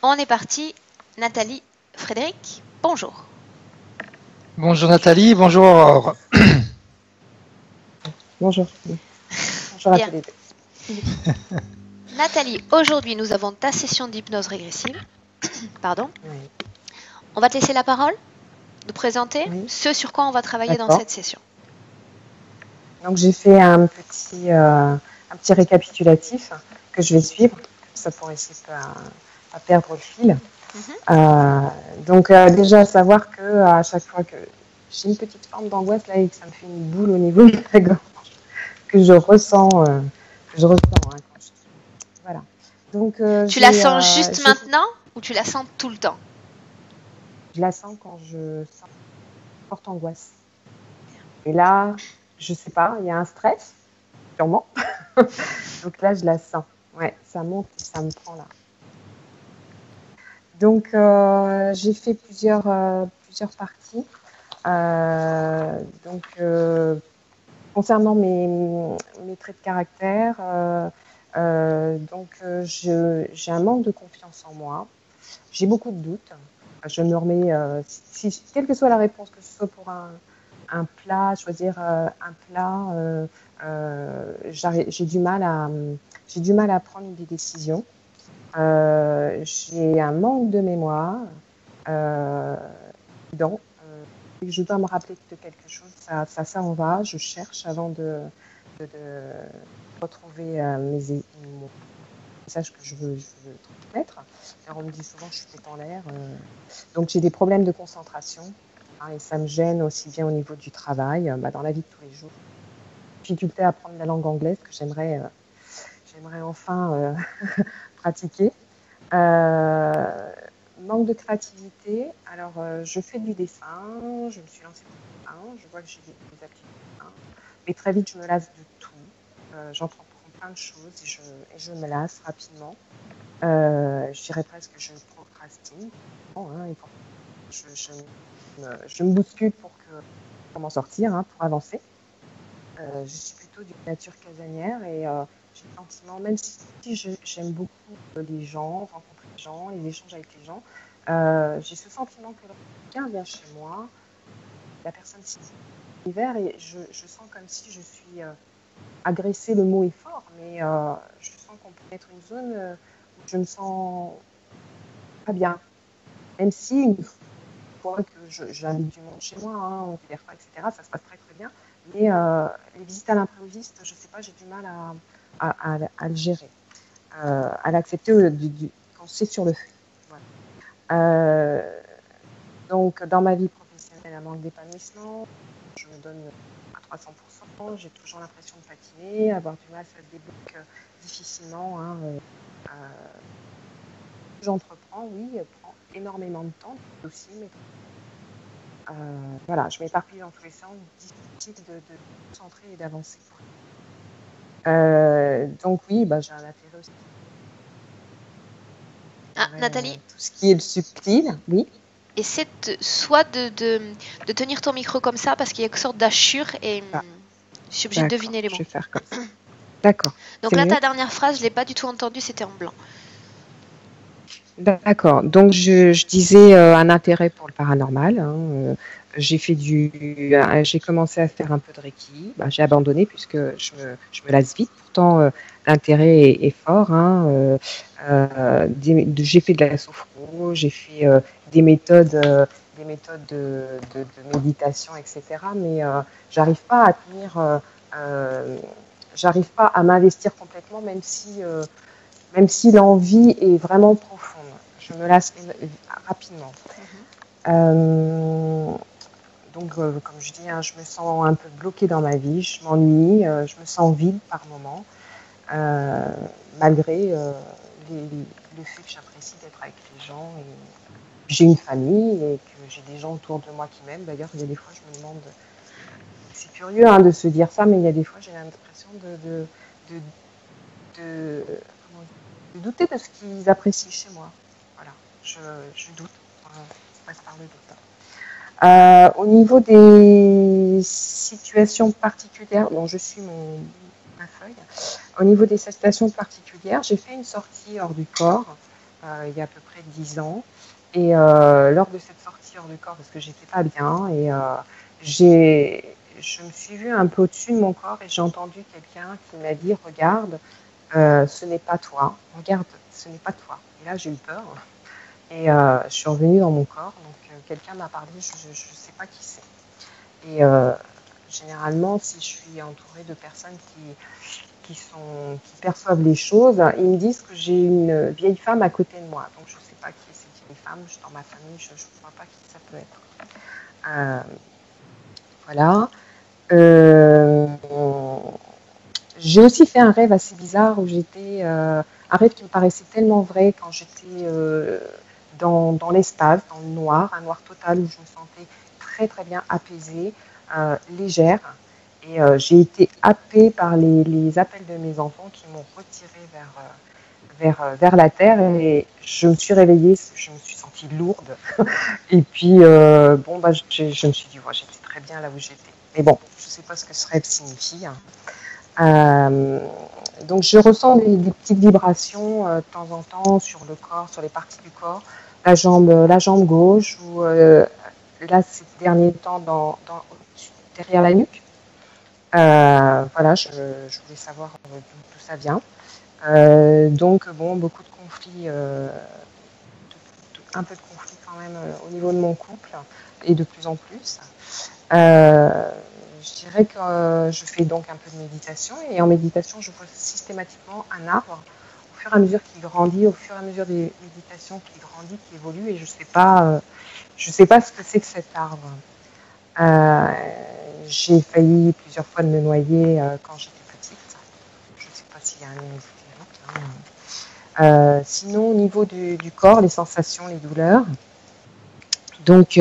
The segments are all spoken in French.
On est parti. Nathalie, Frédéric, bonjour. Bonjour Nathalie, bonjour Aurore. Bonjour. Bonjour à Bien. tous les deux. Nathalie, aujourd'hui nous avons ta session d'hypnose régressive. Pardon. Oui. On va te laisser la parole de présenter Oui. ce sur quoi on va travailler dans D'accord. cette session. Donc j'ai fait un petit récapitulatif que je vais suivre, ça pour essayer de pas perdre le fil. Donc déjà savoir que à chaque fois que j'ai une petite forme d'angoisse là et que ça me fait une boule au niveau de la gorge, que je ressens, hein, quand voilà. Donc Tu la sens juste maintenant ou tu la sens tout le temps? Je la sens quand je sens une forte angoisse. Et là, je sais pas, il y a un stress, sûrement. Donc là, je la sens. Ouais, ça monte et ça me prend là. Donc, j'ai fait plusieurs parties. Concernant mes traits de caractère, j'ai un manque de confiance en moi. J'ai beaucoup de doutes. Je me remets, quelle que soit la réponse, que ce soit pour un plat, choisir un plat, j'ai du mal à prendre des décisions. J'ai un manque de mémoire. Je dois me rappeler de quelque chose, ça en va. Je cherche avant de retrouver mes messages que je veux transmettre. Alors, on me dit souvent que je suis tête en l'air. Donc j'ai des problèmes de concentration. Et ça me gêne aussi bien au niveau du travail, dans la vie de tous les jours. Difficulté à apprendre la langue anglaise que j'aimerais enfin pratiquer. Manque de créativité. Alors, je fais du dessin, je me suis lancée dans le dessin, je vois que j'ai des aptitudes de dessin, mais très vite, je me lasse de tout. J'entreprends plein de choses et je me lasse rapidement. Je dirais presque que je procrastine. Je me bouscule pour m'en sortir, pour avancer. Je suis plutôt d'une nature casanière et j'ai le sentiment, même si j'aime beaucoup les gens, rencontrer les gens, les échanges avec les gens, j'ai ce sentiment que quelqu'un vient chez moi, la personne s'y l'hiver et je sens comme si je suis agressée, le mot est fort, mais je sens qu'on peut être une zone où je me sens pas bien. Même si une fois que j'invite du monde chez moi, on fait des repas, etc., ça se passe très très bien. Mais les visites à l'improviste, je sais pas, j'ai du mal à le gérer, à l'accepter quand c'est sur le fait. Voilà. Donc, dans ma vie professionnelle, un manque d'épanouissement, je me donne à 300%, j'ai toujours l'impression de patiner, avoir du mal, ça se débloque difficilement. J'entreprends, oui, prend énormément de temps aussi, mais voilà, je m'éparpille dans tous les sens, difficile de concentrer et d'avancer. Donc oui, j'ai un intérêt aussi. Nathalie, tout ce qui est le subtil, oui. essaie soit de tenir ton micro comme ça parce qu'il y a une sorte d'hachure et je suis obligée de deviner les mots. Je vais faire comme ça. D'accord. Donc là, ta dernière phrase, je ne l'ai pas du tout entendue, c'était en blanc. D'accord. Donc je disais un intérêt pour le paranormal. J'ai commencé à faire un peu de Reiki. J'ai abandonné puisque je me lasse vite. Pourtant, l'intérêt est fort. J'ai fait de la sophro, j'ai fait des méthodes de méditation, etc. Mais j'arrive pas à tenir, j'arrive pas à m'investir complètement, même si l'envie est vraiment profonde. Je me lasse rapidement. Donc, comme je dis, je me sens un peu bloquée dans ma vie, je m'ennuie, je me sens vide par moments, malgré le fait que j'apprécie d'être avec les gens. J'ai une famille et que j'ai des gens autour de moi qui m'aiment. D'ailleurs, il y a des fois, je me demande, c'est curieux de se dire ça, mais il y a des fois, j'ai l'impression de douter de ce qu'ils apprécient chez moi. Voilà, je doute, ça passe par le doute. Au niveau des situations particulières, bon, je suis ma feuille. Au niveau des situations particulières, j'ai fait une sortie hors du corps il y a à peu près 10 ans. Et lors de cette sortie hors du corps, parce que j'étais pas bien, et je me suis vue un peu au-dessus de mon corps et j'ai entendu quelqu'un qui m'a dit regarde, ce n'est pas toi, regarde, ce n'est pas toi. Et là j'ai eu peur et je suis revenue dans mon corps, donc quelqu'un m'a parlé, je ne sais pas qui c'est. Et généralement, si je suis entourée de personnes qui perçoivent les choses, ils me disent que j'ai une vieille femme à côté de moi. Donc je ne sais pas qui est cette vieille femme, dans ma famille, je ne vois pas qui ça peut être. Voilà. J'ai aussi fait un rêve assez bizarre où j'étais, un rêve qui me paraissait tellement vrai quand j'étais dans l'espace, dans le noir, un noir total où je me sentais très très bien apaisée, légère. Et j'ai été happée par les appels de mes enfants qui m'ont retirée vers la terre et je me suis réveillée, je me suis sentie lourde. Et puis, bon, bah, je me suis dit, ouais, j'étais très bien là où j'étais. Mais bon, je ne sais pas ce que ce rêve signifie. Donc, je ressens des petites vibrations de temps en temps sur le corps, sur les parties du corps, la jambe gauche ou là, ces derniers temps, derrière la nuque. Voilà, je voulais savoir d'où ça vient. Donc, bon, beaucoup de conflits, un peu de conflits quand même au niveau de mon couple, et de plus en plus. Je dirais que je fais donc un peu de méditation, et en méditation, je vois systématiquement un arbre, au fur et à mesure qu'il grandit, au fur et à mesure des méditations qui grandit, qui évolue, et je sais pas ce que c'est que cet arbre. J'ai failli plusieurs fois de me noyer quand j'étais petite. Je ne sais pas s'il y a un lien ésotérique. Sinon, au niveau du corps, les sensations, les douleurs. Donc,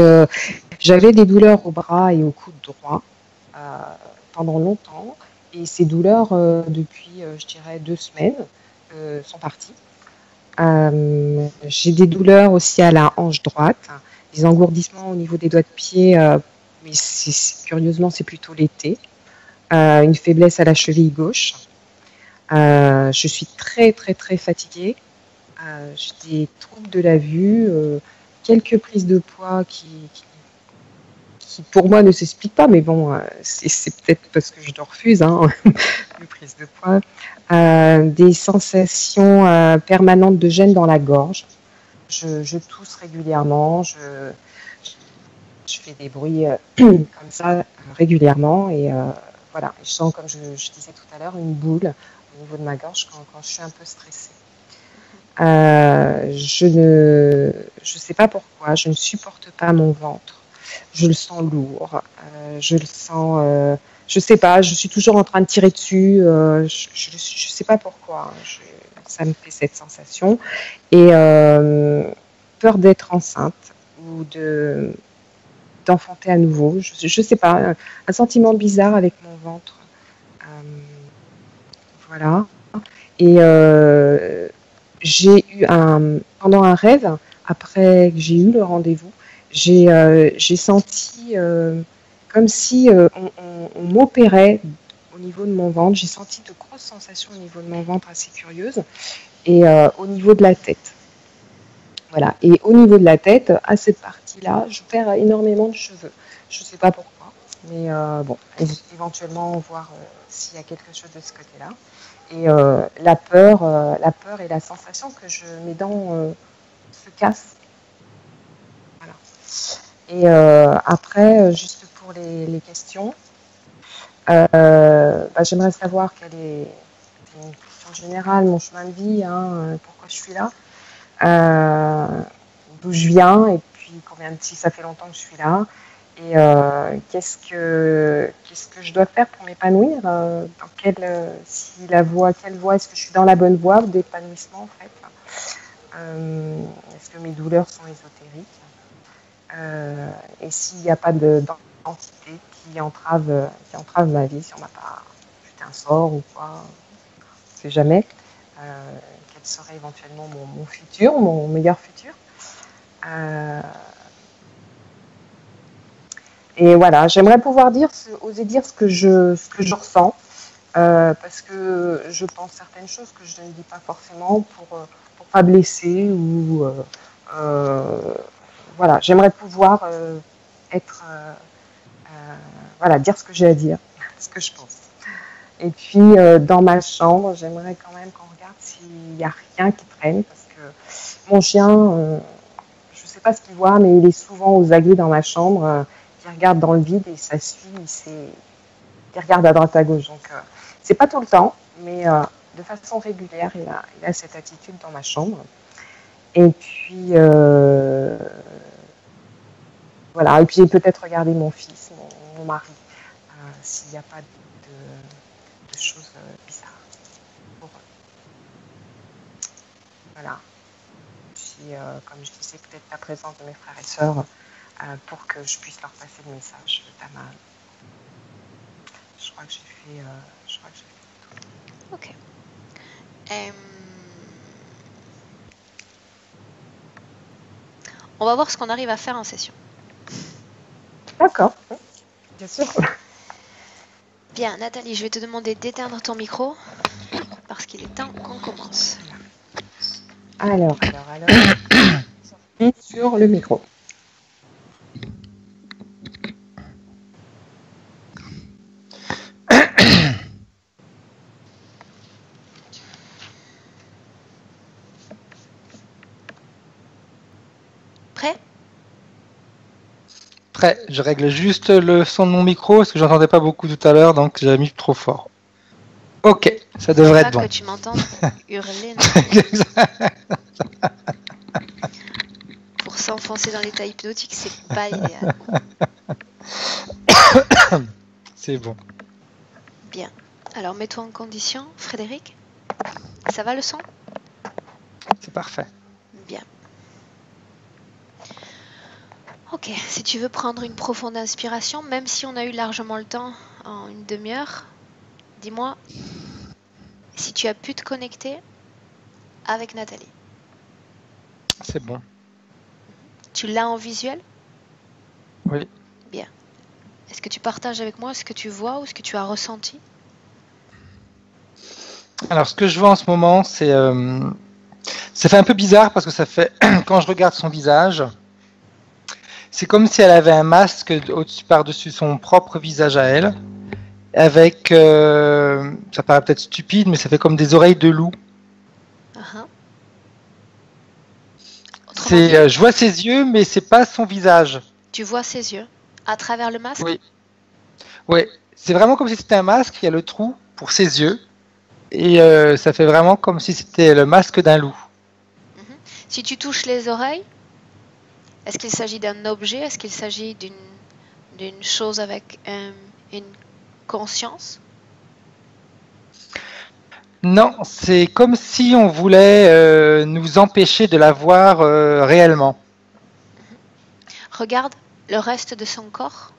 j'avais des douleurs au bras et au coude droit pendant longtemps. Et ces douleurs, depuis, je dirais, 2 semaines, sont parties. J'ai des douleurs aussi à la hanche droite, des engourdissements au niveau des doigts de pied, mais curieusement, c'est plutôt l'été. Une faiblesse à la cheville gauche. Je suis très, très, très fatiguée. J'ai des troubles de la vue, quelques prises de poids qui pour moi ne s'expliquent pas, mais bon, c'est peut-être parce que je le refuse, hein, les prises de poids. Des sensations permanentes de gêne dans la gorge. Je tousse régulièrement, je fais des bruits comme ça régulièrement, et voilà. Je sens, comme je disais tout à l'heure, une boule au niveau de ma gorge quand je suis un peu stressée. Je ne sais pas pourquoi, je ne supporte pas mon ventre. Je le sens lourd, je le sens, je sais pas, je suis toujours en train de tirer dessus, je sais pas pourquoi, ça me fait cette sensation. Et peur d'être enceinte ou d'enfanter à nouveau, je sais pas, un sentiment bizarre avec mon ventre. Voilà. Et j'ai eu pendant un rêve, après que j'ai eu le rendez-vous, j'ai senti comme si on m'opérait au niveau de mon ventre. J'ai senti de grosses sensations au niveau de mon ventre assez curieuses, et au niveau de la tête. Voilà. Et au niveau de la tête, à cette partie-là, je perds énormément de cheveux. Je ne sais pas pourquoi, mais bon, éventuellement voir s'il y a quelque chose de ce côté-là. Et la peur et la sensation que mes dents se cassent. Voilà. Et après, juste pour les questions, j'aimerais savoir quelle est une question générale, mon chemin de vie, hein, pourquoi je suis là, d'où je viens, et puis si ça fait longtemps que je suis là, et qu'est-ce que je dois faire pour m'épanouir, quelle voie est-ce que je suis dans la bonne voie d'épanouissement, en fait. Est-ce que mes douleurs sont ésotériques, et s'il n'y a pas d'entité qui entrave ma vie, si on m'a pas fait un sort ou quoi, on ne sait jamais. Quel serait éventuellement mon futur, mon meilleur futur. Et voilà, j'aimerais pouvoir oser dire ce que je ressens, parce que je pense certaines choses que je ne dis pas forcément pour pas blessée ou voilà, j'aimerais pouvoir être voilà, dire ce que j'ai à dire, ce que je pense. Et puis dans ma chambre, j'aimerais quand même qu'on regarde s'il n'y a rien qui traîne parce que mon chien, je ne sais pas ce qu'il voit, mais il est souvent aux aguets dans ma chambre. Il regarde dans le vide et ça suit, il regarde à droite à gauche. Donc c'est pas tout le temps, mais de façon régulière, il a cette attitude dans ma chambre. Et puis voilà, et puis peut-être regarder mon fils, mon mari, s'il n'y a pas de choses bizarres pour eux. Voilà. Puis, comme je disais, peut-être la présence de mes frères et sœurs pour que je puisse leur passer le message de ta main. Je crois que j'ai fait tout. Ok. On va voir ce qu'on arrive à faire en session. D'accord, bien sûr. Bien, Nathalie, je vais te demander d'éteindre ton micro parce qu'il est temps qu'on commence. Alors. Sur le micro. Prêt ? Prêt, je règle juste le son de mon micro parce que j'entendais pas beaucoup tout à l'heure, donc j'avais mis trop fort. Ok, ça devrait être bon. Que tu m'entends hurler. Pour s'enfoncer dans l'état hypnotique, c'est pas idéal. C'est bon. Bien. Alors mets-toi en condition, Frédéric. Ça va le son ? C'est parfait. Bien. Ok, si tu veux prendre une profonde inspiration, même si on a eu largement le temps en une demi-heure, dis-moi si tu as pu te connecter avec Nathalie. C'est bon. Tu l'as en visuel ? Oui. Bien. Est-ce que tu partages avec moi ce que tu vois ou ce que tu as ressenti ? Alors, ce que je vois en ce moment, c'est... ça fait un peu bizarre parce que ça fait... Quand je regarde son visage, c'est comme si elle avait un masque au-dessus, par-dessus son propre visage à elle, avec... ça paraît peut-être stupide, mais ça fait comme des oreilles de loup. Je vois ses yeux, mais c'est pas son visage. Tu vois ses yeux à travers le masque ? Oui. Oui, c'est vraiment comme si c'était un masque, il y a le trou pour ses yeux, et ça fait vraiment comme si c'était le masque d'un loup. Si tu touches les oreilles, est-ce qu'il s'agit d'un objet ? Est-ce qu'il s'agit d'une chose avec une conscience ? Non, c'est comme si on voulait nous empêcher de la voir réellement. Regarde le reste de son corps.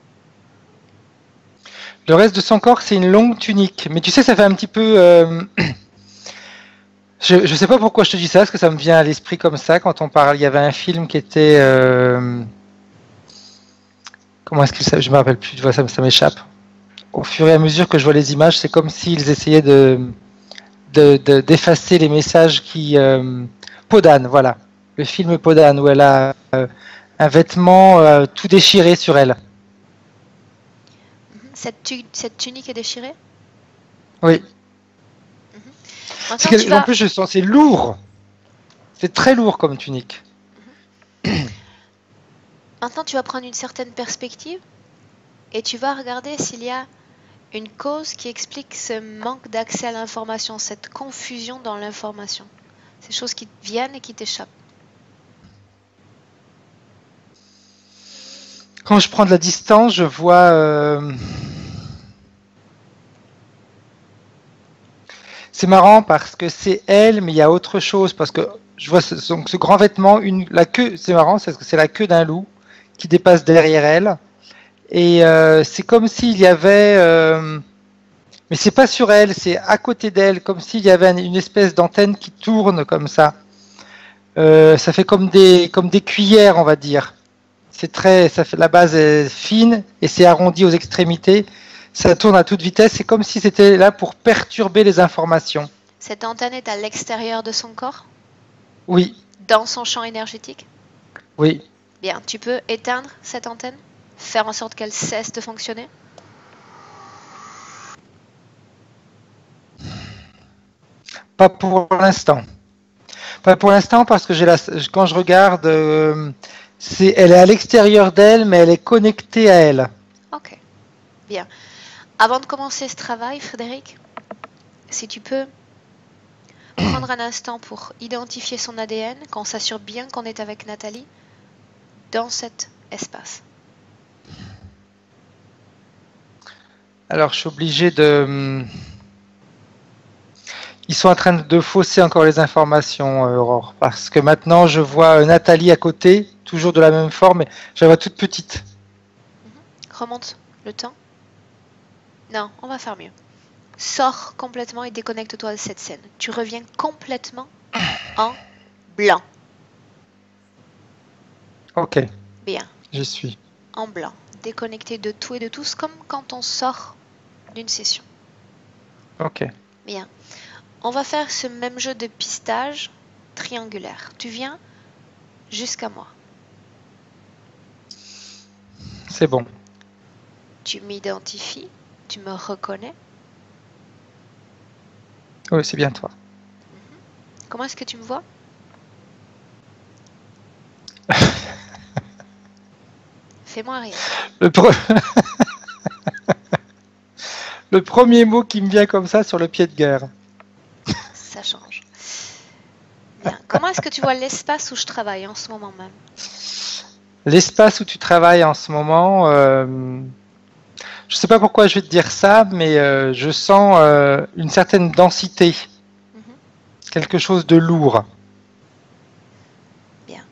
Le reste de son corps, c'est une longue tunique. Mais tu sais, ça fait un petit peu... Je sais pas pourquoi je te dis ça, parce que ça me vient à l'esprit comme ça quand on parle. Il y avait un film qui était... Comment est-ce qu'il s'appelle ? Je me rappelle plus, tu vois, ça m'échappe. Au fur et à mesure que je vois les images, c'est comme s'ils essayaient d'effacer les messages qui... Podane, voilà. Le film Podane, où elle a un vêtement tout déchiré sur elle. Cette tunique est déchirée ? Oui. Maintenant, En plus, je sens, c'est lourd. C'est très lourd comme tunique. Maintenant, tu vas prendre une certaine perspective et tu vas regarder s'il y a une cause qui explique ce manque d'accès à l'information, cette confusion dans l'information. Ces choses qui viennent et qui t'échappent. Quand je prends de la distance, je vois... C'est marrant parce que c'est elle, mais il y a autre chose. Parce que je vois ce grand vêtement, la queue, c'est marrant, parce que c'est la queue d'un loup qui dépasse derrière elle. Et c'est comme s'il y avait... mais c'est pas sur elle, c'est à côté d'elle, comme s'il y avait une espèce d'antenne qui tourne comme ça. Ça fait comme des cuillères, on va dire. La base est fine et c'est arrondi aux extrémités. Ça tourne à toute vitesse, c'est comme si c'était là pour perturber les informations. Cette antenne est à l'extérieur de son corps ? Oui, dans son champ énergétique? oui. Bien, tu peux éteindre cette antenne? Faire en sorte qu'elle cesse de fonctionner? Pas pour l'instant. Pas pour l'instant parce que quand je regarde, elle est à l'extérieur d'elle, mais elle est connectée à elle. Ok, bien. Avant de commencer ce travail, Frédéric, si tu peux prendre un instant pour identifier son ADN, qu'on s'assure bien qu'on est avec Nathalie dans cet espace. Alors, je suis obligé de. Ils sont en train de fausser encore les informations, Aurore, parce que maintenant je vois Nathalie à côté, toujours de la même forme, mais je la vois toute petite. Remonte le temps. Non, on va faire mieux. Sors complètement et déconnecte-toi de cette scène. Tu reviens complètement en blanc. Ok, Bien, j'y suis. en blanc. Déconnecté de tout et de tous, comme quand on sort d'une session. Ok. Bien. On va faire ce même jeu de pistage triangulaire. Tu viens jusqu'à moi. C'est bon. Tu m'identifies. Tu me reconnais. Oui, c'est bien toi. Comment est-ce que tu me vois? Fais-moi rire. Le, pre- le premier mot qui me vient comme ça sur le pied de guerre. Ça change. Bien. Comment est-ce que tu vois l'espace où je travaille en ce moment même? L'espace où tu travailles en ce moment, je sais pas pourquoi je vais te dire ça, mais je sens une certaine densité, Mhm. quelque chose de lourd. Bien.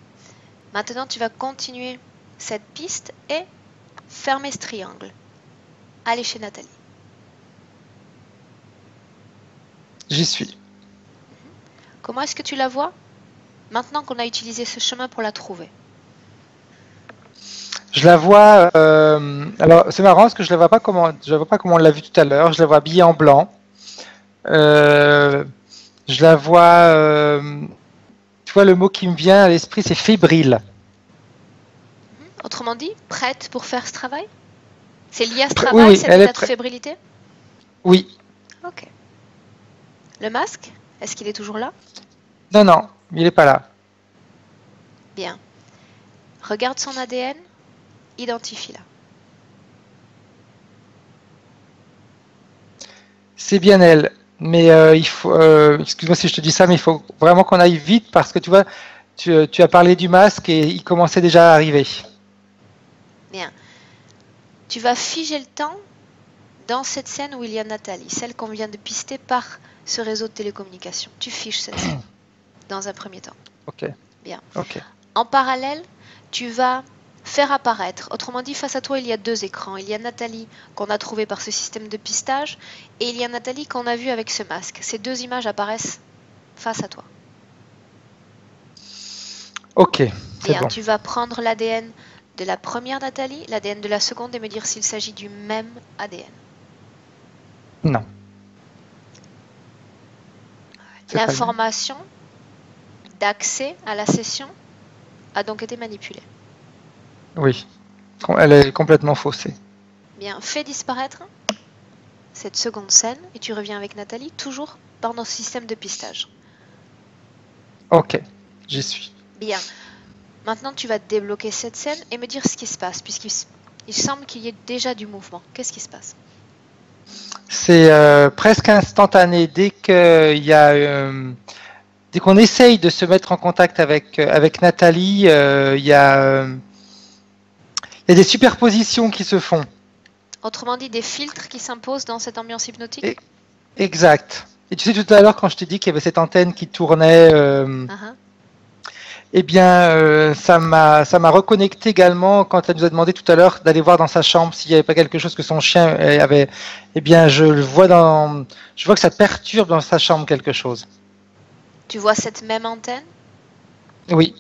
Maintenant, tu vas continuer cette piste et fermer ce triangle. Allez chez Nathalie. J'y suis. Comment est-ce que tu la vois? Maintenant qu'on a utilisé ce chemin pour la trouver. Je la vois. Alors c'est marrant parce que je la vois pas comment on l'a vu tout à l'heure. Je la vois habillée en blanc. Euh, je la vois. Tu vois le mot qui me vient à l'esprit, c'est fébrile. Autrement dit, prête pour faire ce travail? C'est lié à ce Oui, travail, oui, cet elle est état de prête. fébrilité? Oui. Ok. Le masque, est-ce qu'il est toujours là? Non, non, il est pas là. Bien. Regarde son ADN, identifie-la. C'est bien elle. Mais il faut. Excuse-moi si je te dis ça, mais il faut vraiment qu'on aille vite parce que tu vois, tu as parlé du masque et il commençait déjà à arriver. Bien. Tu vas figer le temps dans cette scène où il y a Nathalie, celle qu'on vient de pister par ce réseau de télécommunications. Tu fiches cette scène dans un premier temps. Ok. Bien. Ok. En parallèle, tu vas faire apparaître, autrement dit, face à toi, il y a deux écrans. Il y a Nathalie qu'on a trouvée par ce système de pistage et il y a Nathalie qu'on a vue avec ce masque. Ces deux images apparaissent face à toi. Ok. C'est Bien, bon. tu vas prendre l'ADN de la première Nathalie, l'ADN de la seconde et me dire s'il s'agit du même ADN. Non. C'est pas le même. L'information d'accès à la session a donc été manipulée. Oui. Elle est complètement faussée. Bien, fais disparaître cette seconde scène et tu reviens avec Nathalie, toujours par notre système de pistage. Ok. J'y suis. Bien, maintenant tu vas débloquer cette scène et me dire ce qui se passe, puisqu'il semble qu'il y ait déjà du mouvement. Qu'est-ce qui se passe? C'est presque instantané. Dès qu'on essaye de se mettre en contact avec Nathalie, il y a des superpositions qui se font. Autrement dit, des filtres qui s'imposent dans cette ambiance hypnotique? Et- exact. Et tu sais, tout à l'heure, quand je t'ai dit qu'il y avait cette antenne qui tournait, eh bien, ça m'a reconnecté également quand elle nous a demandé tout à l'heure d'aller voir dans sa chambre s'il n'y avait pas quelque chose que son chien avait. Eh bien, je vois que ça perturbe dans sa chambre quelque chose. Tu vois cette même antenne? Oui.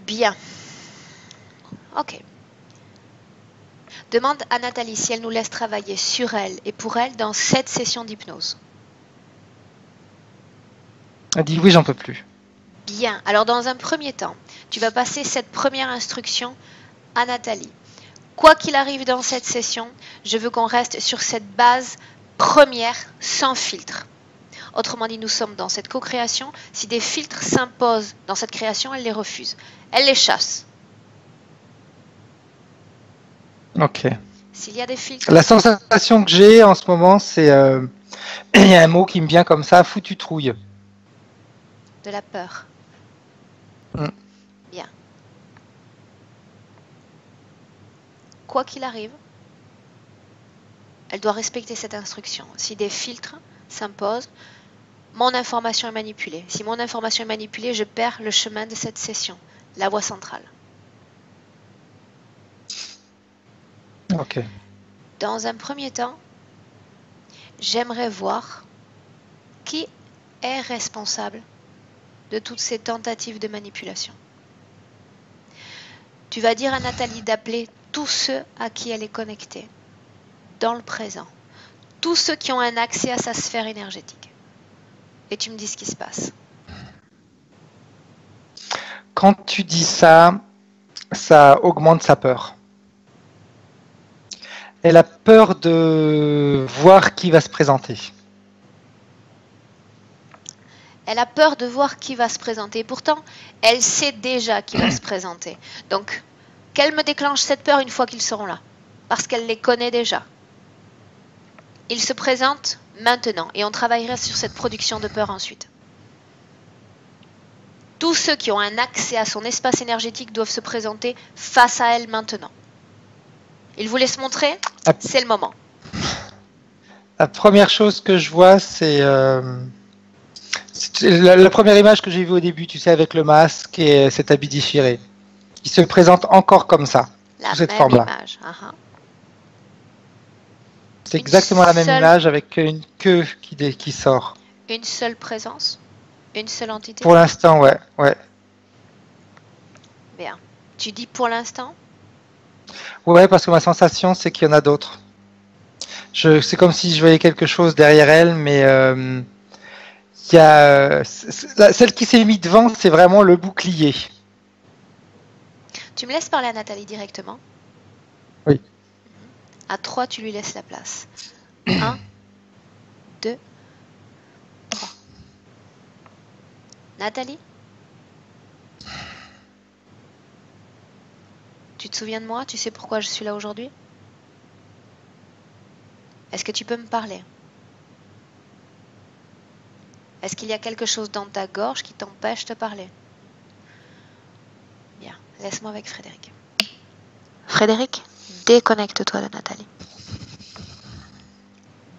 Bien. Ok. Demande à Nathalie si elle nous laisse travailler sur elle et pour elle dans cette session d'hypnose. Elle dit oui, j'en peux plus. Bien. Alors, dans un premier temps, tu vas passer cette première instruction à Nathalie. Quoi qu'il arrive dans cette session, je veux qu'on reste sur cette base première sans filtre. Autrement dit, nous sommes dans cette co-création. Si des filtres s'imposent dans cette création, elle les refuse. Elle les chasse. Ok. S'il y a des filtres... La sensation que j'ai en ce moment, c'est... il y a un mot qui me vient comme ça, foutu trouille. De la peur. Bien. Quoi qu'il arrive, elle doit respecter cette instruction. Si des filtres s'imposent, mon information est manipulée. Si mon information est manipulée, je perds le chemin de cette session, la voie centrale. Ok. Dans un premier temps, j'aimerais voir qui est responsable de toutes ces tentatives de manipulation. Tu vas dire à Nathalie d'appeler tous ceux à qui elle est connectée, dans le présent. Tous ceux qui ont un accès à sa sphère énergétique. Et tu me dis ce qui se passe. Quand tu dis ça, ça augmente sa peur. Elle a peur de voir qui va se présenter. Elle a peur de voir qui va se présenter. Et pourtant, elle sait déjà qui va se présenter. Donc, qu'elle me déclenche cette peur une fois qu'ils seront là. Parce qu'elle les connaît déjà. Ils se présentent maintenant. Et on travaillera sur cette production de peur ensuite. Tous ceux qui ont un accès à son espace énergétique doivent se présenter face à elle maintenant. Il vous laisse montrer, c'est le moment. La première chose que je vois, c'est la première image que j'ai vue au début, tu sais, avec le masque et cet habit déchiré. Il se présente encore comme ça, sous cette forme-là. Image. C'est exactement la même image avec une queue qui sort. Une seule présence? Une seule entité? Pour l'instant, ouais. Bien. Tu dis pour l'instant? Ouais, parce que ma sensation, c'est qu'il y en a d'autres. C'est comme si je voyais quelque chose derrière elle, mais il y a celle qui s'est mise devant, c'est vraiment le bouclier. Tu me laisses parler à Nathalie directement? Oui. À 3, tu lui laisses la place. 1, 2, 3. Nathalie? Tu te souviens de moi? Tu sais pourquoi je suis là aujourd'hui? Est-ce que tu peux me parler? Est-ce qu'il y a quelque chose dans ta gorge qui t'empêche de parler? Bien, laisse-moi avec Frédéric. Frédéric, déconnecte-toi de Nathalie.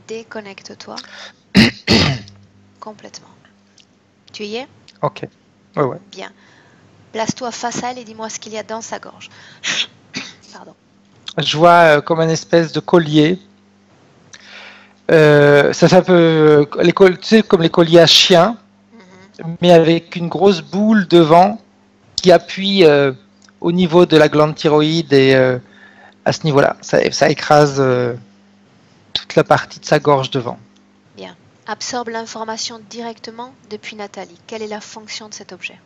Déconnecte-toi complètement. Tu y es? Ok. Ouais. Bien. Place-toi face à elle et dis-moi ce qu'il y a dans sa gorge. Pardon. Je vois comme une espèce de collier. Ça fait un peu, tu sais, comme les colliers à chien, mais avec une grosse boule devant qui appuie au niveau de la glande thyroïde et à ce niveau-là, ça écrase toute la partie de sa gorge devant. Bien. Absorbe l'information directement depuis Nathalie. Quelle est la fonction de cet objet?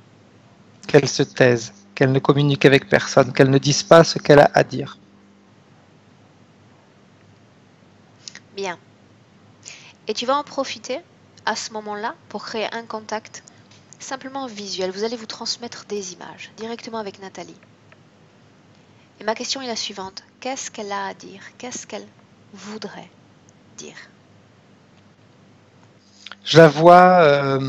Qu'elle se taise, qu'elle ne communique avec personne, qu'elle ne dise pas ce qu'elle a à dire. Bien. Et tu vas en profiter à ce moment-là pour créer un contact simplement visuel. Vous allez vous transmettre des images directement avec Nathalie. Et ma question est la suivante. Qu'est-ce qu'elle a à dire? Qu'est-ce qu'elle voudrait dire? Je la vois,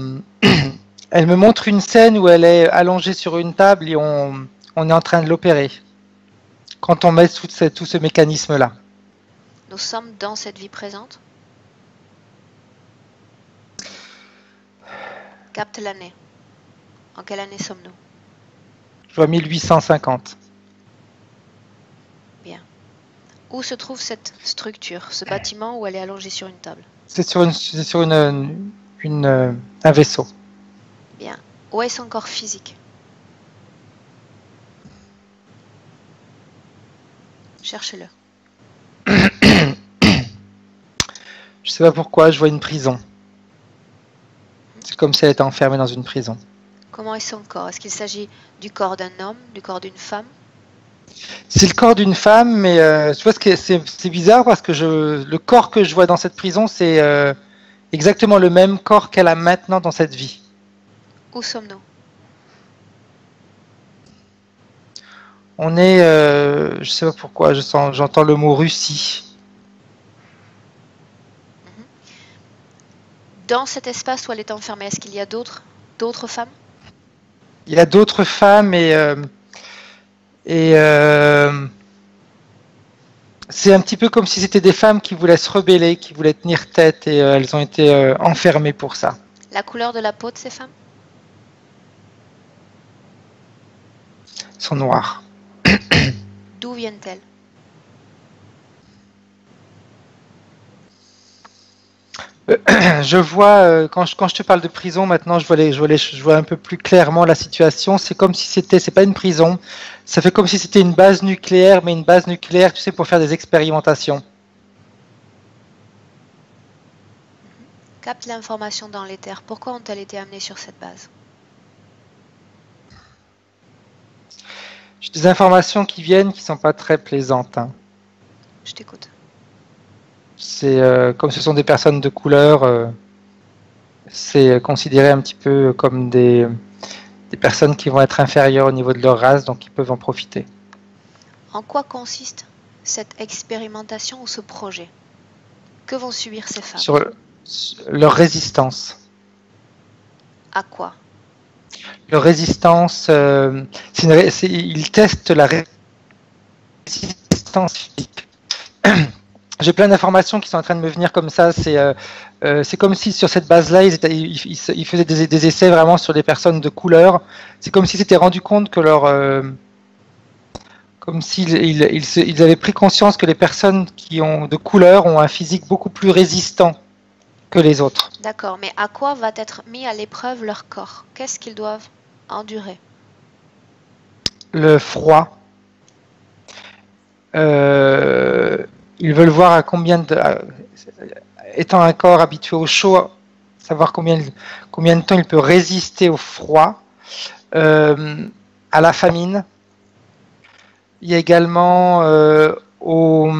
elle me montre une scène où elle est allongée sur une table et on est en train de l'opérer. Quand on met tout ce mécanisme-là. Nous sommes dans cette vie présente. Capte l'année. En quelle année sommes-nous? Je vois 1850. Bien. Où se trouve cette structure, ce bâtiment où elle est allongée sur une table? C'est sur un vaisseau. Bien. Où est son corps physique? Cherche-le. Je sais pas pourquoi, je vois une prison. comme si elle était enfermée dans une prison. Comment est son corps? Est-ce qu'il s'agit du corps d'un homme, du corps d'une femme? C'est le corps d'une femme, mais tu vois, c'est bizarre parce que le corps que je vois dans cette prison, c'est exactement le même corps qu'elle a maintenant dans cette vie. Où sommes-nous? On est, je sais pas pourquoi, j'entends le mot Russie. Dans cet espace où elle est enfermée, est-ce qu'il y a d'autres femmes? Il y a d'autres femmes et c'est un petit peu comme si c'était des femmes qui voulaient se rebeller, qui voulaient tenir tête et elles ont été enfermées pour ça. La couleur de la peau de ces femmes? Elles sont noires. D'où viennent-elles? Je vois, quand je te parle de prison, maintenant je vois un peu plus clairement la situation. C'est comme si c'est pas une prison, ça fait comme si c'était une base nucléaire, mais une base nucléaire, tu sais, pour faire des expérimentations. Capte l'information dans l'éther. Pourquoi ont-elles été amenées sur cette base? J'ai des informations qui viennent qui sont pas très plaisantes, hein. Je t'écoute. C'est comme ce sont des personnes de couleur, c'est considéré un petit peu comme des personnes qui vont être inférieures au niveau de leur race, donc ils peuvent en profiter. En quoi consiste cette expérimentation ou ce projet? Que vont subir ces femmes? Sur leur résistance. À quoi? Leur résistance, ils testent la résistance physique. J'ai plein d'informations qui sont en train de me venir comme ça. C'est comme si sur cette base-là, ils faisaient des essais vraiment sur des personnes de couleur. C'est comme s'ils s'étaient rendu compte que comme s'ils ils avaient pris conscience que les personnes qui ont de couleur ont un physique beaucoup plus résistant que les autres. D'accord, mais à quoi va être mis à l'épreuve leur corps? Qu'est-ce qu'ils doivent endurer? Le froid. Ils veulent voir à combien étant un corps habitué au chaud, savoir combien de temps il peut résister au froid, à la famine. Il y a également aux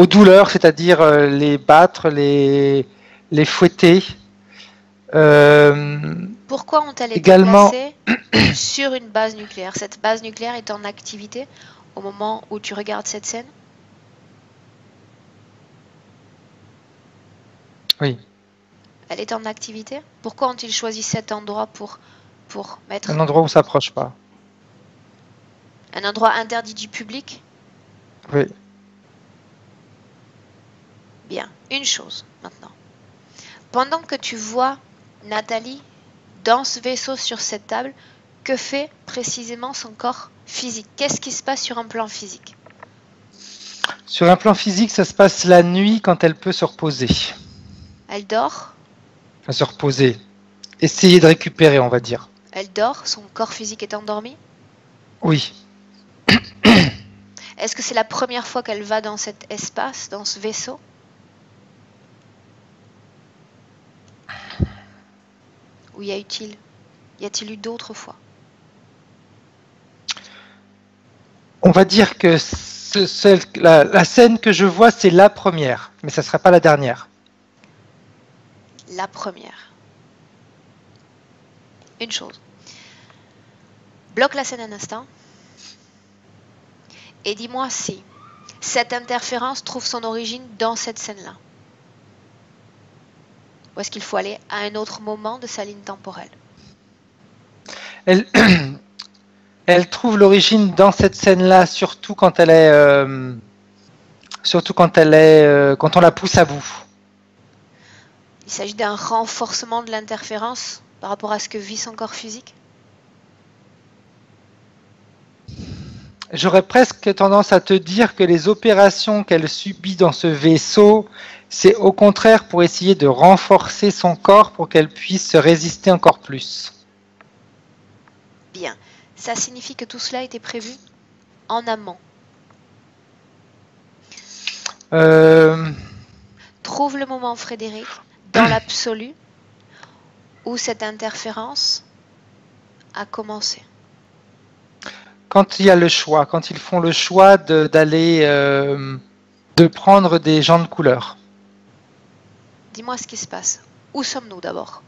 douleurs, c'est-à-dire les battre, les fouetter. Pourquoi ont-elles été Également, placées sur une base nucléaire? Cette base nucléaire est en activité au moment où tu regardes cette scène? oui, Elle est en activité? Pourquoi ont-ils choisi cet endroit pour mettre un endroit où on s'approche pas. un endroit interdit du public? Oui. Bien, une chose maintenant. Pendant que tu vois Nathalie dans ce vaisseau sur cette table, que fait précisément son corps physique? Qu'est-ce qui se passe sur un plan physique? Sur un plan physique, ça se passe la nuit quand elle peut se reposer. Elle dort? Enfin, se reposer. Essayer de récupérer, on va dire. Elle dort? Son corps physique est endormi? Oui. Est-ce que c'est la première fois qu'elle va dans cet espace, dans ce vaisseau? Ou y a-t-il eu d'autres fois? On va dire que la scène que je vois, c'est la première, mais ça ne sera pas la dernière. La première. Une chose. Bloque la scène un instant. Et dis-moi si cette interférence trouve son origine dans cette scène-là. Ou est-ce qu'il faut aller à un autre moment de sa ligne temporelle? Elle trouve l'origine dans cette scène-là, surtout quand quand on la pousse à bout. Il s'agit d'un renforcement de l'interférence par rapport à ce que vit son corps physique? J'aurais presque tendance à te dire que les opérations qu'elle subit dans ce vaisseau, c'est au contraire pour essayer de renforcer son corps pour qu'elle puisse se résister encore plus. Bien. Ça signifie que tout cela a été prévu en amont. Trouve le moment, Frédéric, dans l'absolu, où cette interférence a commencé. Quand il y a le choix, quand ils font le choix d'aller, de prendre des gens de couleur. Dis-moi ce qui se passe. Où sommes-nous d'abord?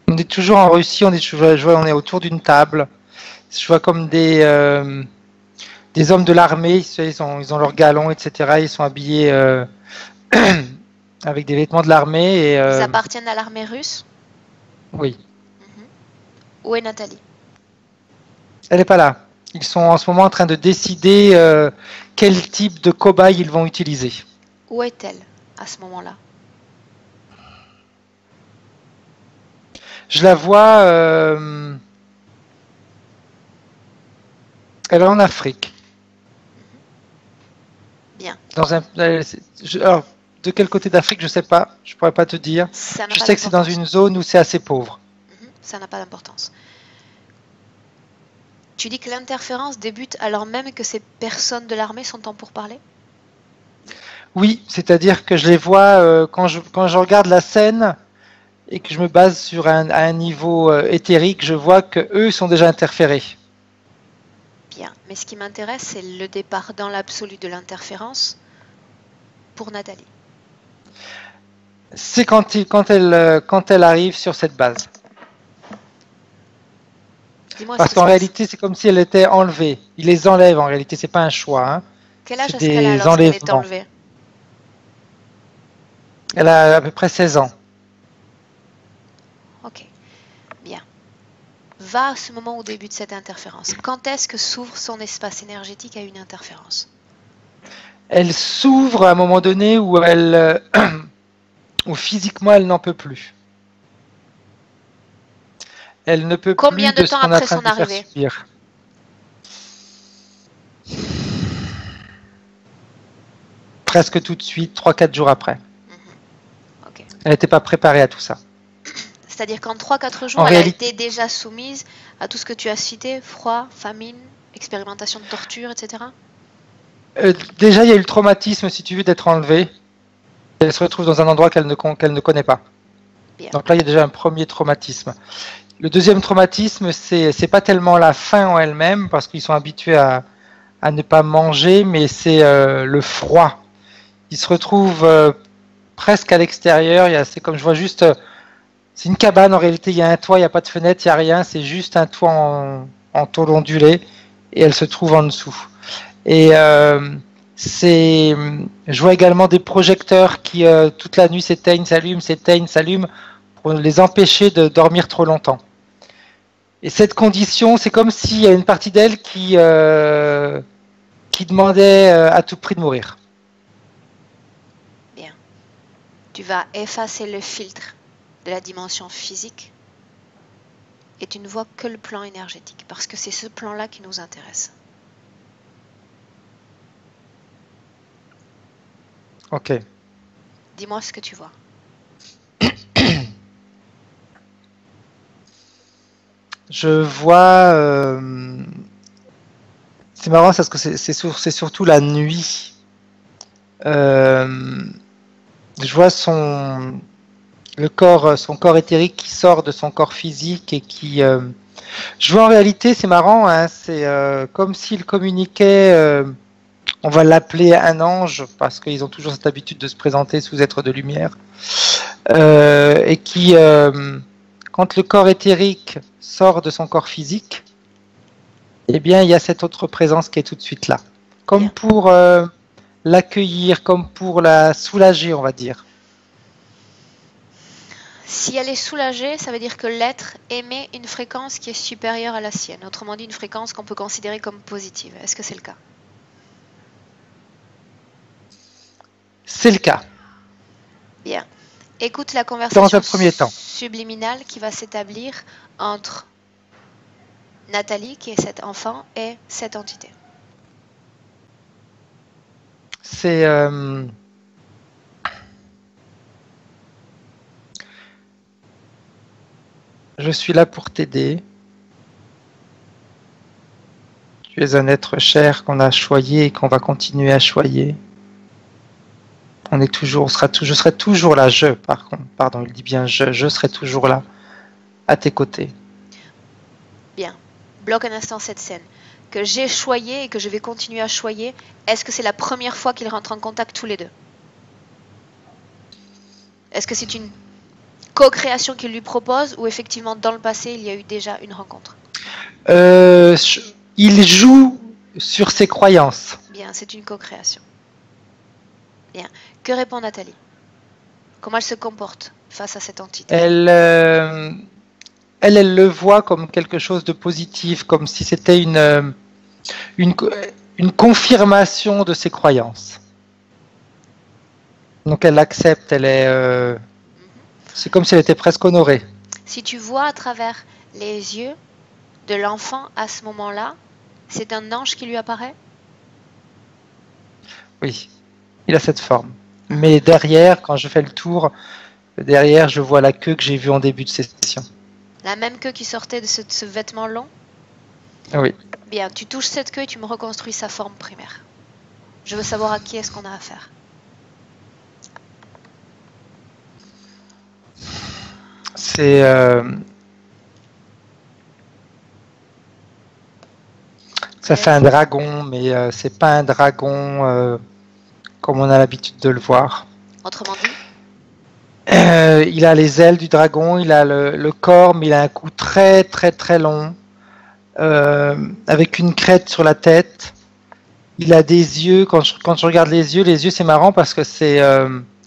On est toujours en Russie, on est autour d'une table. Je vois comme des hommes de l'armée, ils ont leurs galons, etc. Ils sont habillés avec des vêtements de l'armée. Et, Ils appartiennent à l'armée russe? oui. Où est Nathalie? Elle n'est pas là. Ils sont en ce moment en train de décider quel type de cobaye ils vont utiliser. Où est-elle à ce moment-là? Je la vois... elle est en Afrique. Bien. Alors, de quel côté d'Afrique, je ne sais pas. Je ne pourrais pas te dire. Je sais que c'est dans une zone où c'est assez pauvre. Ça n'a pas d'importance. Tu dis que l'interférence débute alors même que ces personnes de l'armée sont en pourparlers? Oui, c'est-à-dire que je les vois quand je regarde la scène et que je me base sur un niveau éthérique, je vois que eux sont déjà interférés. Bien, mais ce qui m'intéresse, c'est le départ dans l'absolu de l'interférence pour Nathalie. C'est quand elle arrive sur cette base. Parce qu'en réalité, c'est comme si elle était enlevée. Ils les enlèvent en réalité, c'est pas un choix. Hein. Quel âge est-ce qu'elle a lorsqu'elle est enlevée? Elle a à peu près 16 ans. Ok, bien. Va à ce moment au début de cette interférence. Quand est-ce que s'ouvre son espace énergétique à une interférence? Elle s'ouvre à un moment donné où où physiquement elle n'en peut plus. Elle ne peut Combien plus de temps après son arrivée? Presque tout de suite, 3-4 jours après. Okay. Elle n'était pas préparée à tout ça. C'est-à-dire qu'en 3-4 jours, elle a été déjà soumise à tout ce que tu as cité, froid, famine, expérimentation de torture, etc. Déjà, il y a eu le traumatisme, si tu veux, d'être enlevée. Elle se retrouve dans un endroit qu'elle ne connaît pas. Bien. Donc là, il y a déjà un premier traumatisme. Le deuxième traumatisme, c'est pas tellement la faim en elle-même, parce qu'ils sont habitués à ne pas manger, mais c'est le froid. Ils se retrouvent presque à l'extérieur. C'est comme je vois juste... c'est une cabane, en réalité, il y a un toit, il n'y a pas de fenêtre, il n'y a rien, c'est juste un toit en tôle ondulée, et elle se trouve en dessous. Et je vois également des projecteurs qui, toute la nuit, s'éteignent, s'allument, pour les empêcher de dormir trop longtemps. Et cette condition, c'est comme s'il y a une partie d'elle qui demandait à tout prix de mourir. Bien. Tu vas effacer le filtre de la dimension physique et tu ne vois que le plan énergétique, parce que c'est ce plan-là qui nous intéresse. Ok. Dis-moi ce que tu vois. Je vois... c'est marrant parce que c'est surtout la nuit. Je vois son corps éthérique qui sort de son corps physique et qui... je vois en réalité, c'est marrant, hein, c'est comme s'il communiquait... on va l'appeler un ange parce qu'ils ont toujours cette habitude de se présenter sous être de lumière. Et qui, quand le corps éthérique sort de son corps physique, eh bien, il y a cette autre présence qui est tout de suite là. Comme pour l'accueillir, comme pour la soulager, on va dire. Si elle est soulagée, ça veut dire que l'être émet une fréquence qui est supérieure à la sienne. Autrement dit, une fréquence qu'on peut considérer comme positive. Est-ce que c'est le cas? C'est le cas. Bien. Écoute la conversation dans un premier temps subliminale qui va s'établir entre Nathalie, qui est cet enfant, et cette entité. C'est... je suis là pour t'aider. Tu es un être cher qu'on a choyé et qu'on va continuer à choyer. Je serai toujours là, pardon, il dit bien je serai toujours là à tes côtés. Bien. Bloque un instant cette scène. Que j'ai choyé et que je vais continuer à choyer, est-ce que c'est la première fois qu'ils rentrent en contact tous les deux? Est-ce que c'est une co-création qu'il lui propose ou effectivement dans le passé il y a eu déjà une rencontre? Il joue sur ses croyances. Bien, c'est une co-création. Bien. Que répond Nathalie? Comment elle se comporte face à cette entité? Elle le voit comme quelque chose de positif, comme si c'était une confirmation de ses croyances. Donc elle l'accepte, c'est comme si elle était presque honorée. Si tu vois à travers les yeux de l'enfant à ce moment-là, c'est un ange qui lui apparaît? Oui, il a cette forme. Mais derrière, quand je fais le tour, derrière, je vois la queue que j'ai vue en début de session. La même queue qui sortait de ce vêtement long? Oui. Bien, tu touches cette queue et tu me reconstruis sa forme primaire. Je veux savoir à qui est-ce qu'on a affaire. Ça fait un dragon, mais c'est pas un dragon comme on a l'habitude de le voir. Autrement dit? Il a les ailes du dragon, il a le corps, mais il a un cou très très très long, avec une crête sur la tête. Il a des yeux, quand je regarde les yeux c'est marrant parce que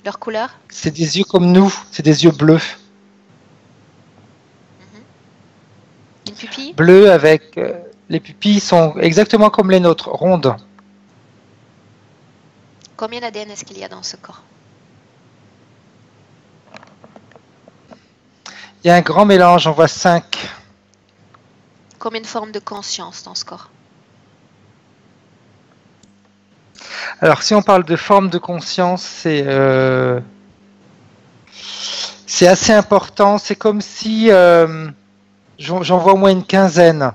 Leur couleur? c'est des yeux comme nous, c'est des yeux bleus. Une pupille? Bleu avec les pupilles sont exactement comme les nôtres, rondes. Combien d'ADN est-ce qu'il y a dans ce corps? Il y a un grand mélange, on voit 5. Combien de formes de conscience dans ce corps? Alors si on parle de forme de conscience, c'est assez important. C'est comme si j'en vois au moins une quinzaine.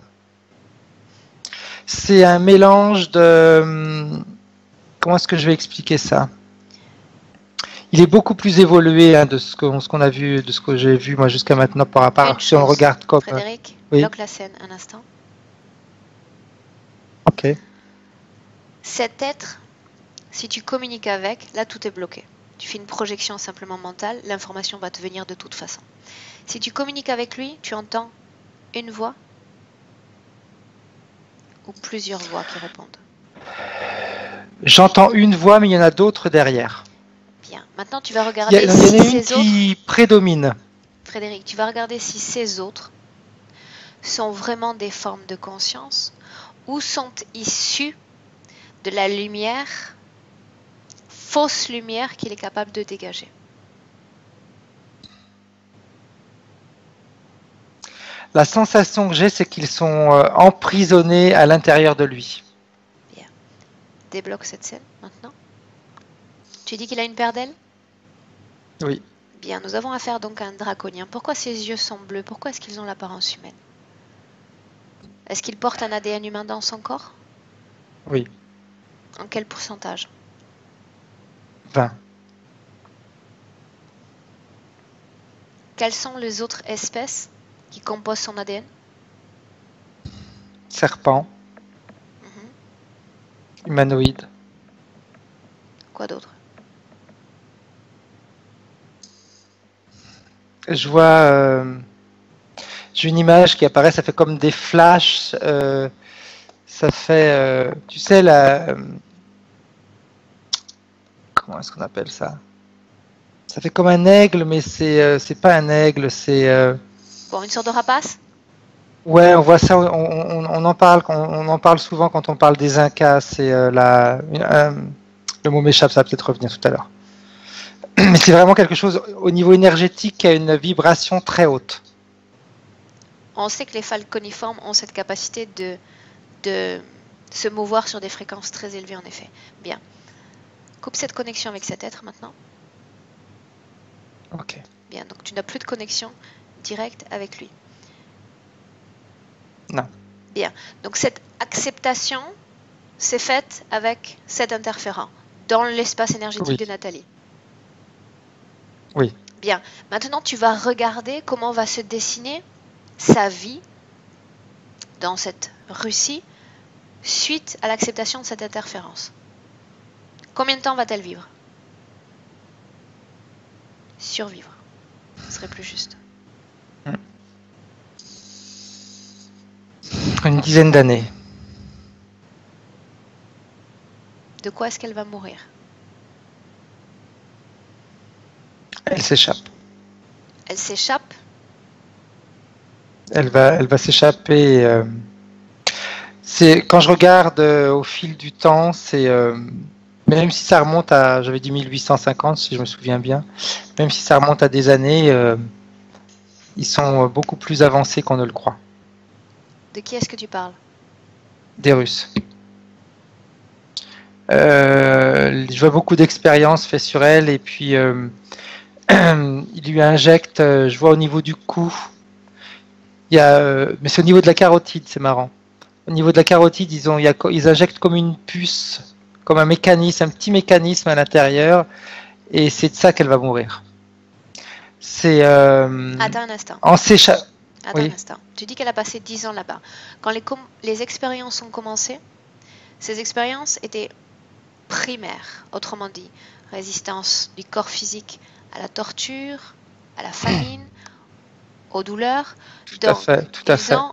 C'est un mélange de... Comment est-ce que je vais expliquer ça? Il est beaucoup plus évolué de ce qu'on a vu, de ce que j'ai vu moi jusqu'à maintenant par rapport si on le regarde comme... Frédéric, oui. bloque la scène un instant. Ok. Cet être, si tu communiques avec, là tout est bloqué. Tu fais une projection simplement mentale, l'information va te venir de toute façon. Si tu communiques avec lui, tu entends une voix ou plusieurs voix qui répondent? J'entends une voix, mais il y en a d'autres derrière. Bien. Maintenant, tu vas regarder il y en a si une ces qui autres... prédomine. Frédéric, tu vas regarder si ces autres sont vraiment des formes de conscience ou sont issus de la lumière, fausse lumière qu'il est capable de dégager. La sensation que j'ai, c'est qu'ils sont emprisonnés à l'intérieur de lui. Bien. Débloque cette scène maintenant. Tu dis qu'il a une paire d'ailes? Oui. Bien, nous avons affaire donc à un draconien. Pourquoi ses yeux sont bleus? Pourquoi est-ce qu'ils ont l'apparence humaine? Est-ce qu'il porte un ADN humain dans son corps? Oui. En quel pourcentage? 20. Quelles sont les autres espèces qui composent son ADN? Serpent. Humanoïde. Quoi d'autre? Je vois... j'ai une image qui apparaît, ça fait comme des flashs. Ça fait... tu sais, comment est-ce qu'on appelle ça? Ça fait comme un aigle, mais c'est pas un aigle, c'est... Bon, une sorte de rapace? Ouais, on voit ça, on en parle souvent quand on parle des Incas. C'est le mot m'échappe, ça va peut-être revenir tout à l'heure. Mais c'est vraiment quelque chose au niveau énergétique qui a une vibration très haute. On sait que les falconiformes ont cette capacité de se mouvoir sur des fréquences très élevées en effet. Bien. Coupe cette connexion avec cet être maintenant. Ok. Bien, donc tu n'as plus de connexion directe avec lui. Non. Bien, donc cette acceptation s'est faite avec cet interférent dans l'espace énergétique de Nathalie. Oui. Bien, maintenant tu vas regarder comment va se dessiner sa vie dans cette Russie suite à l'acceptation de cette interférence? Combien de temps va-t-elle vivre? Survivre, ce serait plus juste. Une dizaine d'années. De quoi est-ce qu'elle va mourir? Elle s'échappe. Elle s'échappe? Elle va s'échapper. C'est quand je regarde au fil du temps, c'est même si ça remonte à, j'avais dit 1850 si je me souviens bien, même si ça remonte à des années, ils sont beaucoup plus avancés qu'on ne le croit. De qui est-ce que tu parles? Des Russes. Je vois beaucoup d'expériences faites sur elle et puis il lui injecte, je vois au niveau du cou, mais c'est au niveau de la carotide, c'est marrant. Au niveau de la carotide, ils injectent comme une puce, comme un mécanisme, un petit mécanisme à l'intérieur, et c'est de ça qu'elle va mourir. C'est Attends un instant. en s'échappant. Attends Oui. un instant. Tu dis qu'elle a passé 10 ans là-bas. Quand les expériences ont commencé, ces expériences étaient primaires. Autrement dit, résistance du corps physique à la torture, à la famine, aux douleurs. Tout à fait. Ils ont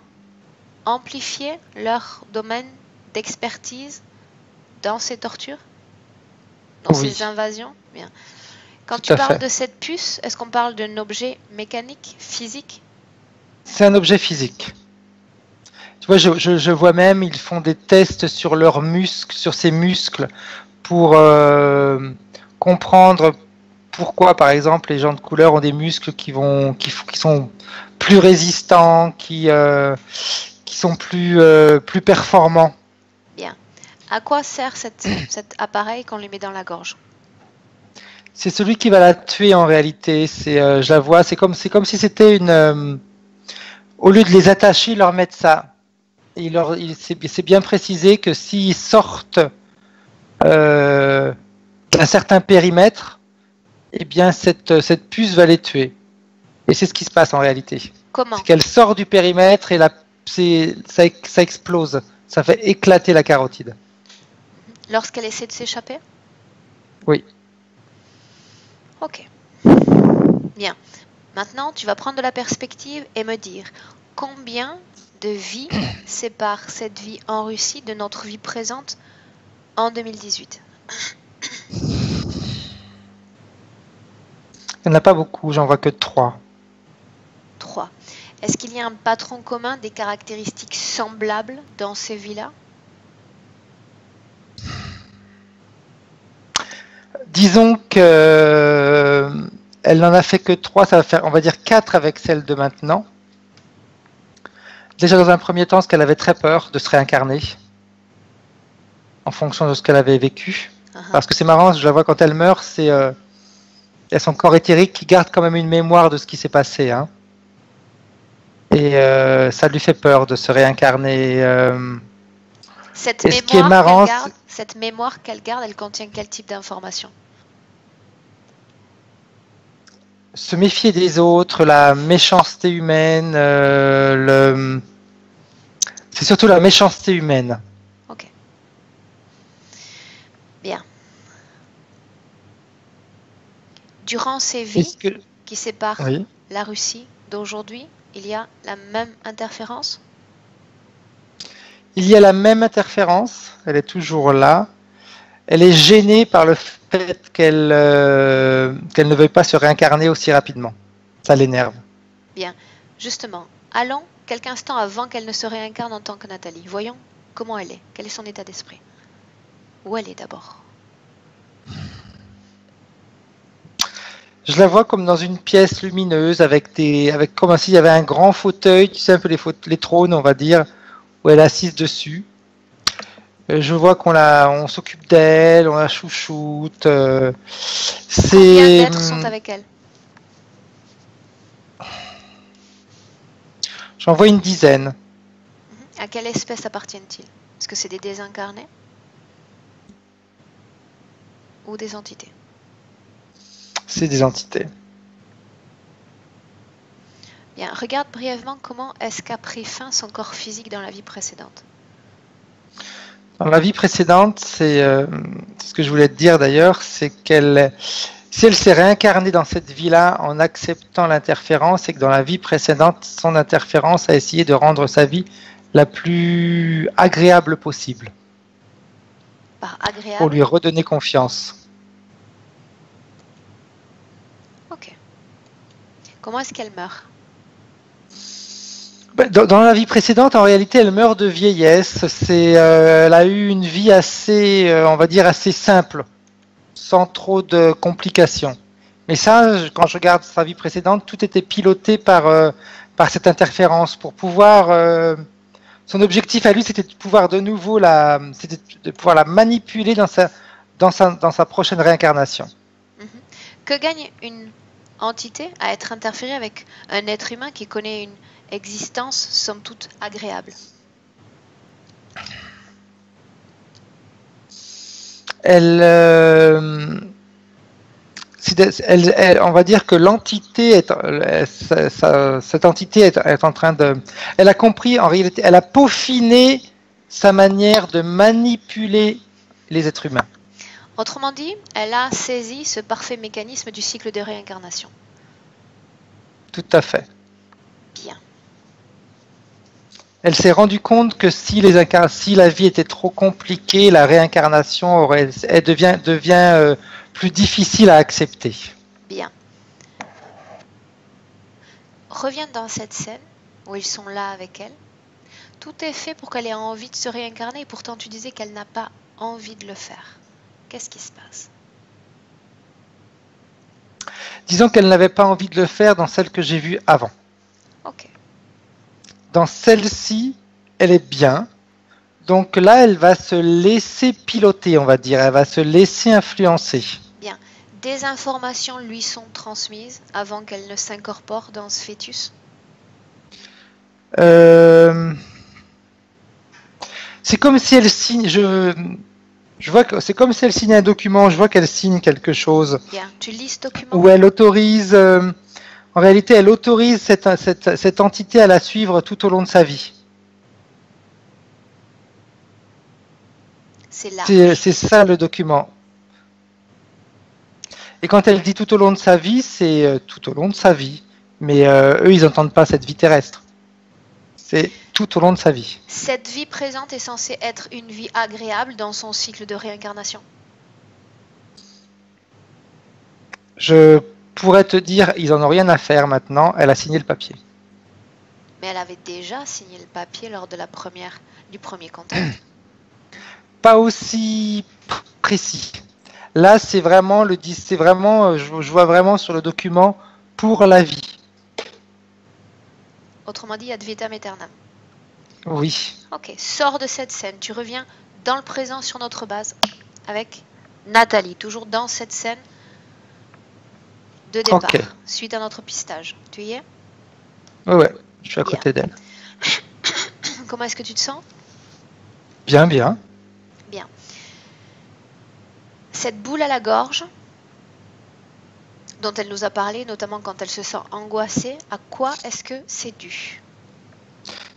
amplifié leur domaine d'expertise dans ces tortures, dans ces invasions. Bien. Quand tu parles de cette puce, est-ce qu'on parle d'un objet mécanique, physique? C'est un objet physique. Tu vois, je vois même, ils font des tests sur leurs muscles, sur ces muscles, pour comprendre pourquoi, par exemple, les gens de couleur ont des muscles qui sont plus résistants, qui sont plus performants. Bien. À quoi sert cet appareil qu'on lui met dans la gorge? C'est celui qui va la tuer en réalité. Je la vois, c'est comme si c'était une. Au lieu de les attacher, ils leur mettent ça. C'est bien précisé que s'ils sortent d'un certain périmètre, eh bien cette puce va les tuer. Et c'est ce qui se passe en réalité. Comment? C'est qu'elle sort du périmètre et ça explose. Ça fait éclater la carotide. Lorsqu'elle essaie de s'échapper? Oui. Ok. Bien. Maintenant, tu vas prendre de la perspective et me dire combien de vies sépare cette vie en Russie de notre vie présente en 2018? Il n'y en a pas beaucoup, j'en vois que 3. 3. Est-ce qu'il y a un patron commun, des caractéristiques semblables dans ces vies-là? Disons que elle n'en a fait que 3, ça va faire, on va dire 4 avec celle de maintenant. Déjà dans un premier temps, parce qu'elle avait très peur de se réincarner en fonction de ce qu'elle avait vécu. Parce que c'est marrant, je la vois quand elle meurt, il y a son corps éthérique qui garde quand même une mémoire de ce qui s'est passé. Hein. Et ça lui fait peur de se réincarner. Cette mémoire qu'elle garde, elle contient quel type d'information? Se méfier des autres, la méchanceté humaine, c'est surtout la méchanceté humaine. Ok. Bien. Durant ces vies qui séparent la Russie d'aujourd'hui, il y a la même interférence? Il y a la même interférence, elle est toujours là. Elle est gênée par le fait qu'elle ne veuille pas se réincarner aussi rapidement. Ça l'énerve. Bien. Justement, allons quelques instants avant qu'elle ne se réincarne en tant que Nathalie. Voyons comment elle est. Quel est son état d'esprit? Où elle est d'abord? Je la vois comme dans une pièce lumineuse avec comme s'il y avait un grand fauteuil, tu sais un peu les trônes, on va dire, où elle est assise dessus. Je vois on s'occupe d'elle, on la chouchoute. Combien d'êtres sont avec elle? J'en vois une dizaine. À quelle espèce appartiennent-ils? Est-ce que c'est des désincarnés? Ou des entités? C'est des entités. Bien, regarde brièvement comment est-ce qu'a pris fin son corps physique dans la vie précédente. Dans la vie précédente, c'est ce que je voulais te dire d'ailleurs, c'est qu'elle, si elle s'est réincarnée dans cette vie-là en acceptant l'interférence, c'est que dans la vie précédente, son interférence a essayé de rendre sa vie la plus agréable possible Par pour agréable. lui redonner confiance. Ok. Comment est-ce qu'elle meurt? Dans la vie précédente, en réalité, elle meurt de vieillesse. Elle a eu une vie assez, on va dire, assez simple, sans trop de complications. Mais ça, quand je regarde sa vie précédente, tout était piloté par cette interférence. Pour pouvoir, son objectif à lui, c'était de pouvoir de nouveau c'était de pouvoir la manipuler dans sa prochaine réincarnation. Que gagne une entité à être interférée avec un être humain qui connaît une existence somme toute agréable? On va dire que l'entité cette entité est en train de, elle a compris en réalité, elle a peaufiné sa manière de manipuler les êtres humains. Autrement dit, elle a saisi ce parfait mécanisme du cycle de réincarnation. Tout à fait. Bien. Elle s'est rendue compte que si la vie était trop compliquée, la réincarnation devient plus difficile à accepter. Bien. Reviens dans cette scène où ils sont là avec elle. Tout est fait pour qu'elle ait envie de se réincarner, et pourtant tu disais qu'elle n'a pas envie de le faire. Qu'est-ce qui se passe? Disons qu'elle n'avait pas envie de le faire dans celle que j'ai vue avant. Ok. Dans celle-ci, elle est bien. Donc là, elle va se laisser piloter, on va dire. Elle va se laisser influencer. Bien. Des informations lui sont transmises avant qu'elle ne s'incorpore dans ce fœtus? C'est comme si elle signe. Je vois que c'est comme si elle signe un document. Je vois qu'elle signe quelque chose. Bien. Tu lis ce document? Où elle autorise. En réalité, elle autorise cette entité à la suivre tout au long de sa vie. C'est large. C'est ça le document. Et quand elle dit tout au long de sa vie, c'est tout au long de sa vie. Mais eux, ils n'entendent pas cette vie terrestre. C'est tout au long de sa vie. Cette vie présente est censée être une vie agréable dans son cycle de réincarnation? Je pourrais te dire, ils en ont rien à faire maintenant. Elle a signé le papier. Mais elle avait déjà signé le papier lors de du premier contact. Pas aussi précis. Là, c'est vraiment je vois vraiment sur le document pour la vie. Autrement dit, ad vitam aeternam. Oui. Ok, sors de cette scène. Tu reviens dans le présent sur notre base avec Nathalie, toujours dans cette scène de départ, suite à notre pistage. Tu y es? Ouais, je suis à côté d'elle. Comment est-ce que tu te sens? Bien, bien. Bien. Cette boule à la gorge, dont elle nous a parlé, notamment quand elle se sent angoissée, à quoi est-ce que c'est dû?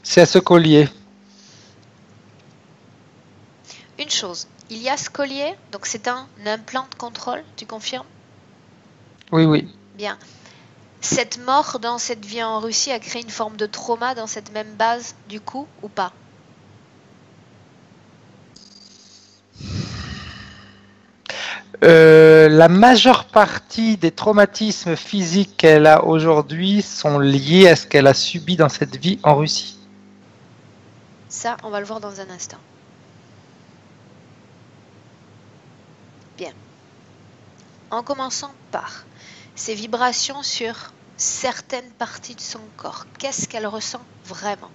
C'est à ce collier. Une chose, il y a ce collier, donc c'est un implant de contrôle, tu confirmes? Oui, oui. Bien. Cette mort dans cette vie en Russie a créé une forme de trauma dans cette même base, du coup, ou pas? La majeure partie des traumatismes physiques qu'elle a aujourd'hui sont liés à ce qu'elle a subi dans cette vie en Russie. Ça, on va le voir dans un instant. Bien. En commençant par ces vibrations sur certaines parties de son corps, qu'est-ce qu'elle ressent vraiment?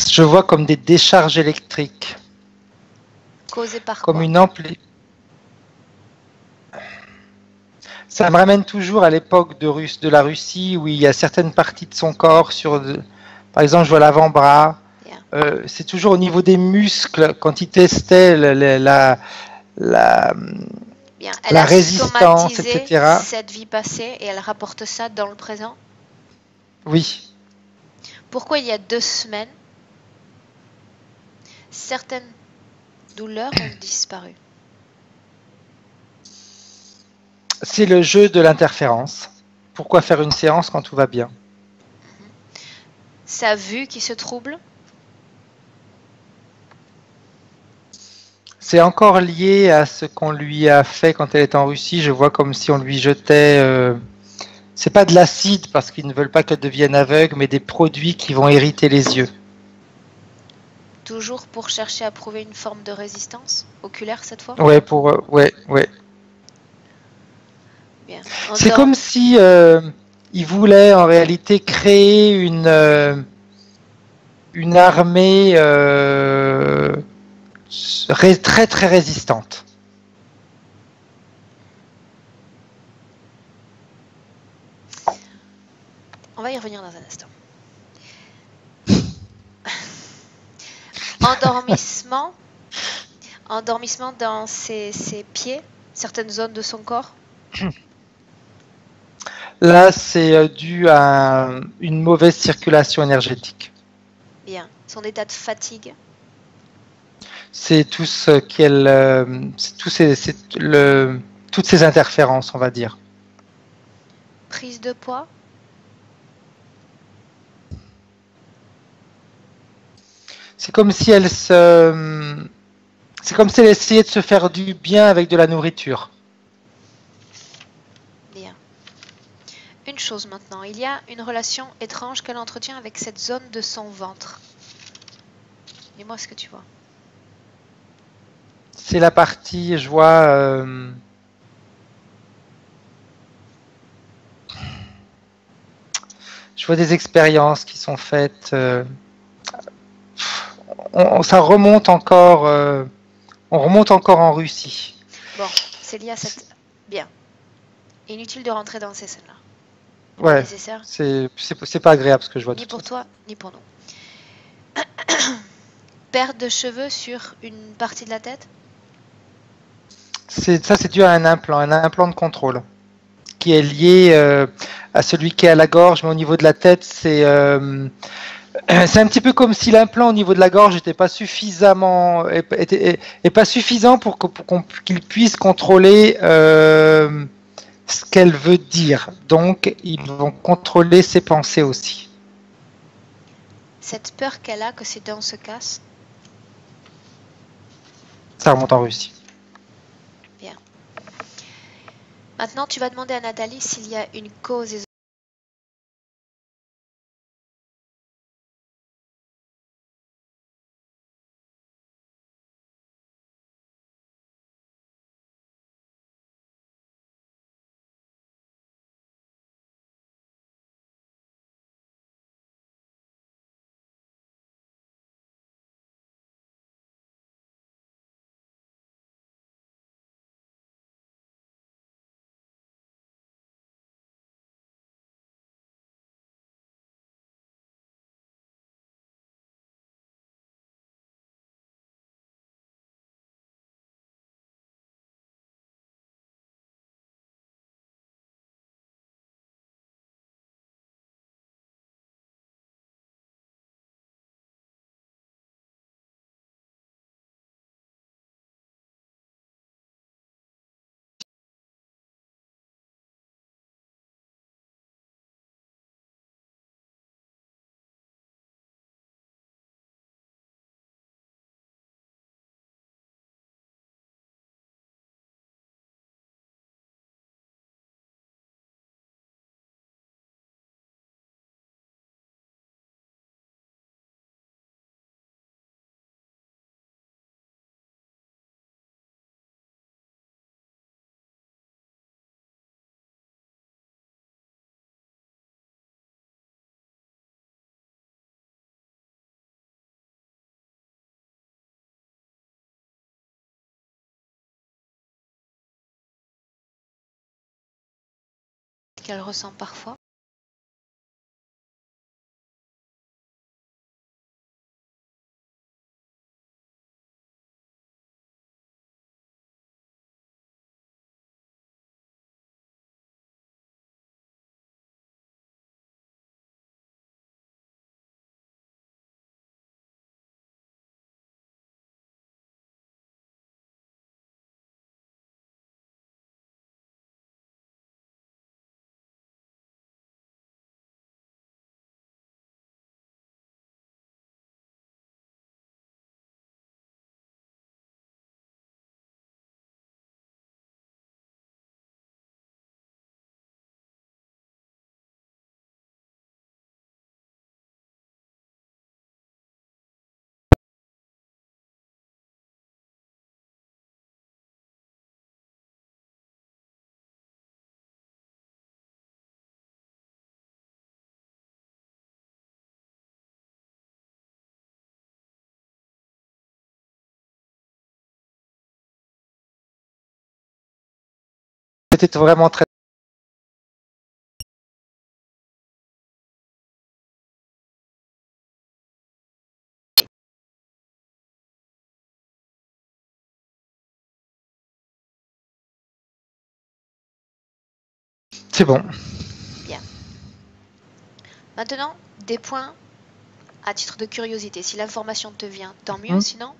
Je vois comme des décharges électriques. Causées par comme quoi? Une ampli. Ça me ramène toujours à l'époque de la Russie où il y a certaines parties de son corps par exemple, je vois l'avant-bras. Yeah. C'est toujours au niveau des muscles quand ils testaient Bien. Elle La a résistance, somatisé etc. cette vie passée et elle rapporte ça dans le présent. Oui. Pourquoi il y a 2 semaines, certaines douleurs ont disparu? C'est le jeu de l'interférence. Pourquoi faire une séance quand tout va bien? Sa vue qui se trouble? C'est encore lié à ce qu'on lui a fait quand elle était en Russie. Je vois comme si on lui jetait. C'est pas de l'acide parce qu'ils ne veulent pas qu'elle devienne aveugle, mais des produits qui vont irriter les yeux. Toujours pour chercher à prouver une forme de résistance oculaire cette fois? Ouais, ouais, ouais. Bien. C'est comme si il voulait en réalité créer une armée très très résistante. On va y revenir dans un instant. Endormissement. Endormissement dans ses pieds, certaines zones de son corps. Là, c'est dû à une mauvaise circulation énergétique. Bien. Son état de fatigue. C'est tout ce qu'elle, toutes ces interférences, on va dire. Prise de poids. C'est comme si c'est comme si elle essayait de se faire du bien avec de la nourriture. Bien. Une chose maintenant, il y a une relation étrange qu'elle entretient avec cette zone de son ventre. Dis-moi ce que tu vois. C'est la partie, je vois des expériences qui sont faites. Ça remonte encore, on remonte encore en Russie. Bon, c'est lié à cette... Bien. Inutile de rentrer dans ces scènes-là. Ouais, Nécessaire, c'est pas agréable ce que je vois. ni pour toi, ni pour nous. Perte de cheveux sur une partie de la tête. Ça, c'est dû à un implant de contrôle, qui est lié à celui qui est à la gorge, mais au niveau de la tête, c'est un petit peu comme si l'implant au niveau de la gorge n'était pas suffisamment, est pas suffisant pour qu'il puisse contrôler ce qu'elle veut dire. Donc, ils vont contrôler ses pensées aussi. Cette peur qu'elle a que ses dents se cassent. Ça remonte en Russie. Bien. Maintenant, tu vas demander à Nathalie s'il y a une cause et qu'elle ressent parfois. c'était vraiment très... C'est bon. Bien. Maintenant, des points à titre de curiosité. Si l'information te vient, tant mieux. Sinon,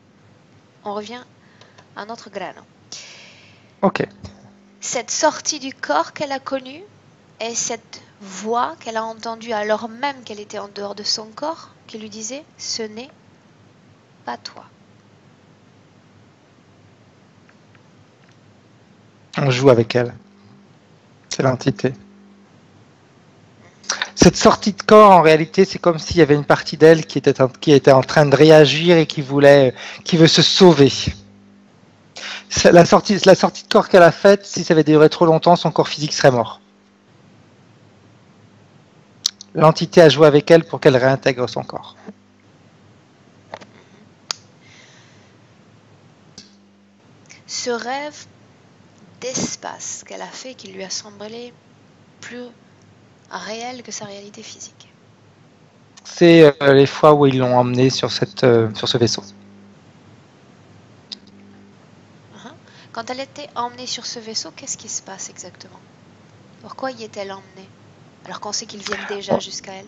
on revient à notre grano. Ok. Cette sortie du corps qu'elle a connue et cette voix qu'elle a entendue alors même qu'elle était en dehors de son corps, qui lui disait « Ce n'est pas toi ». On joue avec elle. C'est l'entité. Cette sortie de corps, en réalité, c'est comme s'il y avait une partie d'elle qui était en train de réagir et qui veut se sauver. La sortie de corps qu'elle a faite, si ça avait duré trop longtemps, son corps physique serait mort. L'entité a joué avec elle pour qu'elle réintègre son corps. Ce rêve d'espace qu'elle a fait, qui lui a semblé plus réel que sa réalité physique. C'est les fois où ils l'ont emmenée sur ce vaisseau. Quand elle était emmenée sur ce vaisseau, qu'est-ce qui se passe exactement? Pourquoi y est-elle emmenée? Alors qu'on sait qu'ils viennent déjà jusqu'à elle.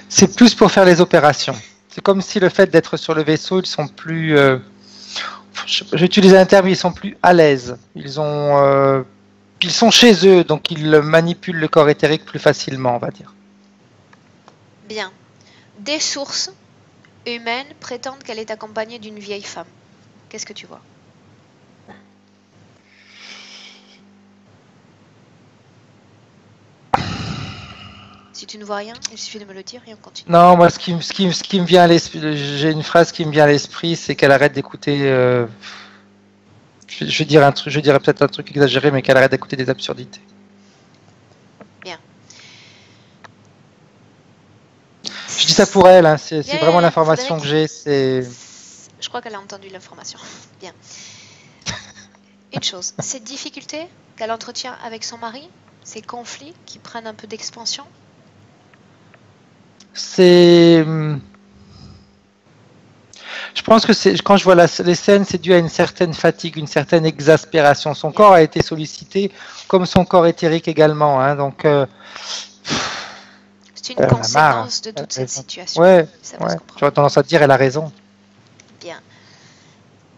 C'est plus pour faire les opérations. C'est comme si le fait d'être sur le vaisseau, ils sont plus... J'utilise un terme, ils sont plus à l'aise. Ils sont chez eux, donc ils manipulent le corps éthérique plus facilement, on va dire. Bien. Des sources humaines prétendent qu'elle est accompagnée d'une vieille femme. Qu'est-ce que tu vois? Si tu ne vois rien, il suffit de me le dire et on continue. Non, moi, ce qui me vient à l'esprit, j'ai une phrase qui me vient à l'esprit, c'est qu'elle arrête d'écouter... je dirais peut-être un truc exagéré, mais qu'elle arrête d'écouter des absurdités. Bien. Je dis ça pour elle, hein, c'est vraiment l'information que j'ai. Je crois qu'elle a entendu l'information. Bien. Une chose, ces difficultés qu'elle entretient avec son mari, ces conflits qui prennent un peu d'expansion. Je pense que quand je vois les scènes, c'est dû à une certaine fatigue, une certaine exaspération. Son corps a été sollicité, comme son corps éthérique également. Hein, donc, c'est une conséquence de toute cette situation. Ouais, j'aurais tendance à dire, elle a raison. Bien.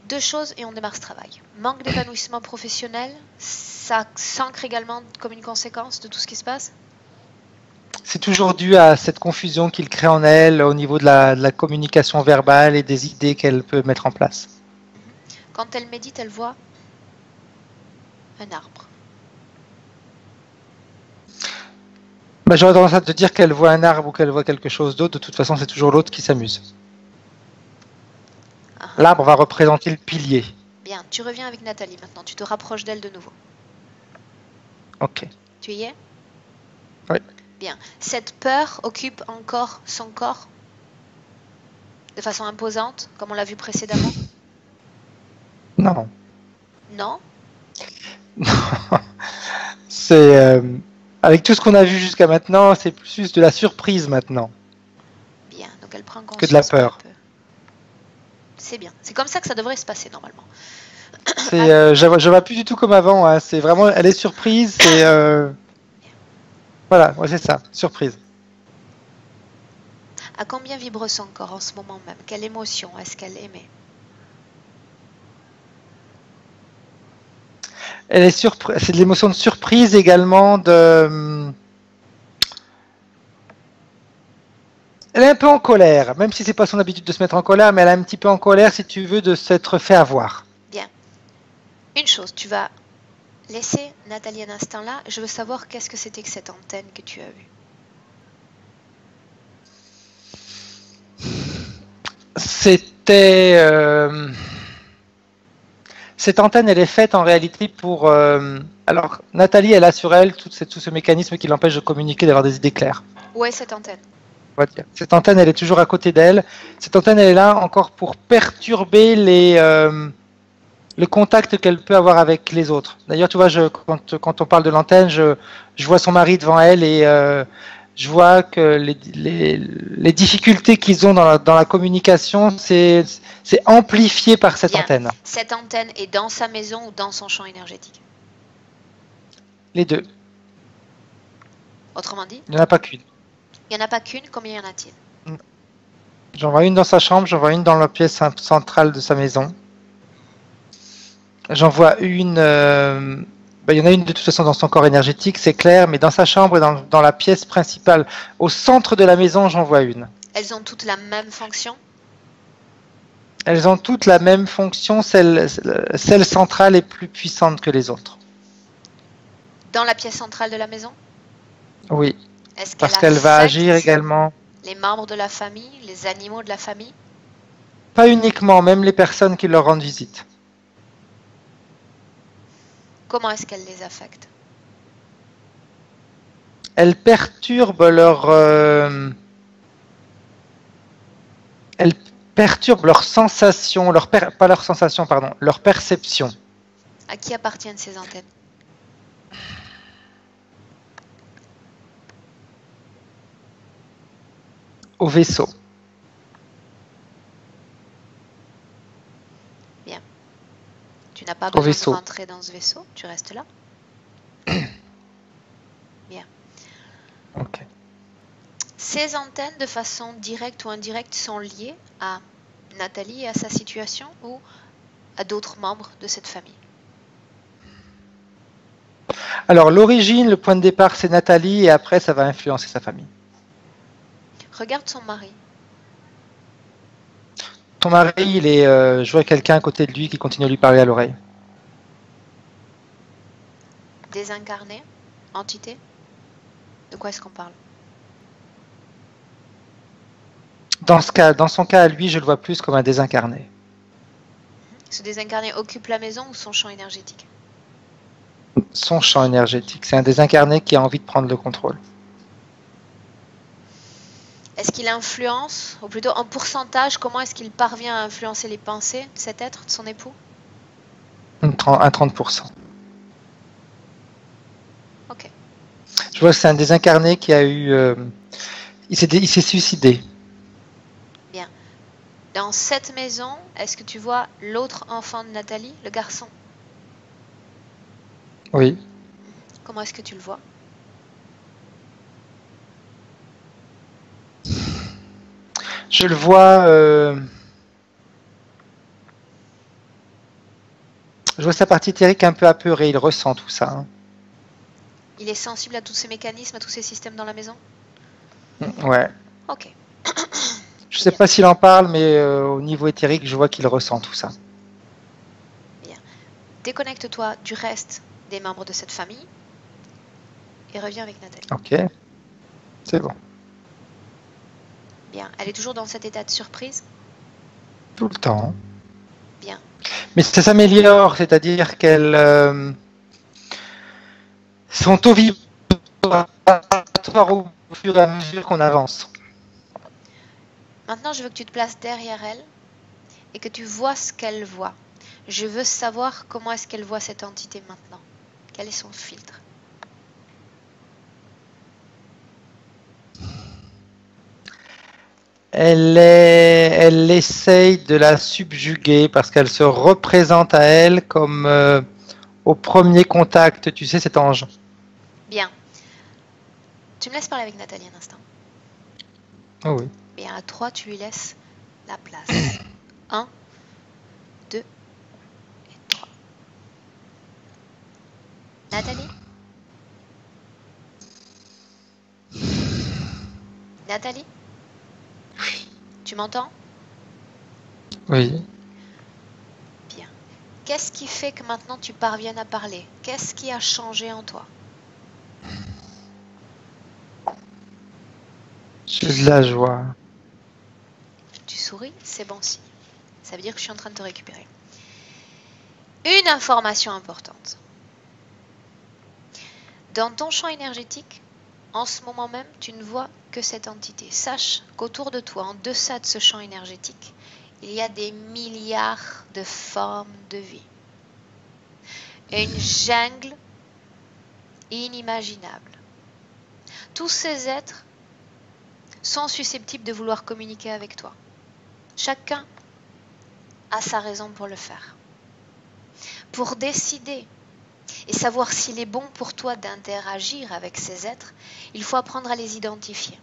Deux choses et on démarre ce travail. Manque d'épanouissement professionnel, ça s'ancre également comme une conséquence de tout ce qui se passe? C'est toujours dû à cette confusion qu'il crée en elle au niveau de la communication verbale et des idées qu'elle peut mettre en place. Quand elle médite, elle voit un arbre. J'aurais tendance à te dire qu'elle voit un arbre ou qu'elle voit quelque chose d'autre. De toute façon, c'est toujours l'autre qui s'amuse. L'arbre va représenter le pilier. Bien, tu reviens avec Nathalie maintenant. Tu te rapproches d'elle de nouveau. Ok. Tu y es? Oui. Bien. Cette peur occupe encore son corps de façon imposante, comme on l'a vu précédemment? Non. Non? Non. C'est avec tout ce qu'on a vu jusqu'à maintenant, c'est plus de la surprise maintenant. Bien. Donc elle prend conscience que de la peur. C'est bien. C'est comme ça que ça devrait se passer normalement. Je vois plus du tout comme avant. Hein. C'est vraiment, elle est surprise. Voilà, ouais, c'est ça, surprise. À combien vibre son corps en ce moment même? Quelle émotion est-ce qu'elle émet? C'est de l'émotion de surprise également. Elle est un peu en colère, même si c'est pas son habitude de se mettre en colère, mais elle est un petit peu en colère, si tu veux, de s'être fait avoir. Bien. Une chose, tu vas laisser Nathalie un instant là. Je veux savoir qu'est-ce que c'était que cette antenne que tu as vue. C'était... Cette antenne, elle est faite en réalité pour... Alors, Nathalie, elle a sur elle tout ce mécanisme qui l'empêche de communiquer, d'avoir des idées claires. Où est cette antenne? Cette antenne, elle est toujours à côté d'elle. Cette antenne, elle est là encore pour perturber le contact qu'elle peut avoir avec les autres. D'ailleurs, tu vois, quand on parle de l'antenne, je vois son mari devant elle et je vois que les difficultés qu'ils ont dans la communication, c'est amplifié par cette Bien. antenne. Cette antenne est dans sa maison ou dans son champ énergétique? Les deux. Autrement dit, Il n'y en a pas qu'une. il n'y en a pas qu'une, combien y en a-t-il? J'en vois une dans sa chambre, j'en vois une dans la pièce centrale de sa maison. J'en vois une. Il y en a une de toute façon dans son corps énergétique, c'est clair, mais dans sa chambre et dans la pièce principale, au centre de la maison, j'en vois une. Elles ont toutes la même fonction? Elles ont toutes la même fonction, celle centrale est plus puissante que les autres. Dans la pièce centrale de la maison? Oui, Est-ce qu'elle parce qu'elle va affecte agir également. les membres de la famille, les animaux de la famille? Pas uniquement, même les personnes qui leur rendent visite. Comment est-ce qu'elle les affecte? Elle perturbe leur. Elle perturbe leurs sensations, pas leurs sensations, pardon, leur perception. À qui appartiennent ces antennes? Au vaisseau. Bien. Tu n'as pas Au besoin vaisseau. de rentrer dans ce vaisseau, tu restes là. Bien. Ok. Ces antennes, de façon directe ou indirecte, sont liées à Nathalie et à sa situation ou à d'autres membres de cette famille? Alors l'origine, le point de départ, c'est Nathalie et après ça va influencer sa famille. Regarde son mari. Ton mari, je vois quelqu'un à côté de lui qui continue à lui parler à l'oreille. Désincarné? Entité? De quoi est-ce qu'on parle? Dans son cas à lui, je le vois plus comme un désincarné. Ce désincarné occupe la maison ou son champ énergétique? Son champ énergétique, c'est un désincarné qui a envie de prendre le contrôle. Est-ce qu'il influence, ou plutôt en pourcentage, comment est-ce qu'il parvient à influencer les pensées de cet être, de son époux? Un 30%. Ok. Je vois que c'est un désincarné qui a eu... il s'est suicidé. Bien. Dans cette maison, est-ce que tu vois l'autre enfant de Nathalie, le garçon? Oui. Comment est-ce que tu le vois? Je le vois... je vois sa partie éthérique un peu apeurée, il ressent tout ça. Hein. Il est sensible à tous ces mécanismes, à tous ces systèmes dans la maison? Ouais. Ok. Je sais pas s'il en parle, mais au niveau éthérique, je vois qu'il ressent tout ça. Bien. Déconnecte-toi du reste des membres de cette famille et reviens avec Nathalie. Ok. C'est bon. Bien. Elle est toujours dans cet état de surprise? Tout le temps. Bien. Mais ça s'améliore, c'est-à-dire qu'elles sont au vibratoire au fur et à mesure qu'on avance. Maintenant, je veux que tu te places derrière elle et que tu vois ce qu'elle voit. Je veux savoir comment est-ce qu'elle voit cette entité maintenant. Quel est son filtre? Elle essaye de la subjuguer parce qu'elle se représente à elle comme au premier contact, tu sais, cet ange. Bien. Tu me laisses parler avec Nathalie un instant. Oh oui. Bien, à 3, tu lui laisses la place. 1, 2 et 3. Nathalie? Nathalie? Tu m'entends? Oui. Bien. Qu'est-ce qui fait que maintenant tu parviennes à parler? Qu'est-ce qui a changé en toi? J'ai de la joie. Tu souris, c'est bon signe. Ça veut dire que je suis en train de te récupérer. Une information importante. Dans ton champ énergétique, en ce moment même, tu ne vois que cette entité. Sache qu'autour de toi, en deçà de ce champ énergétique, il y a des milliards de formes de vie. et une jungle inimaginable. Tous ces êtres sont susceptibles de vouloir communiquer avec toi. Chacun a sa raison pour le faire. Pour décider et savoir s'il est bon pour toi d'interagir avec ces êtres, il faut apprendre à les identifier.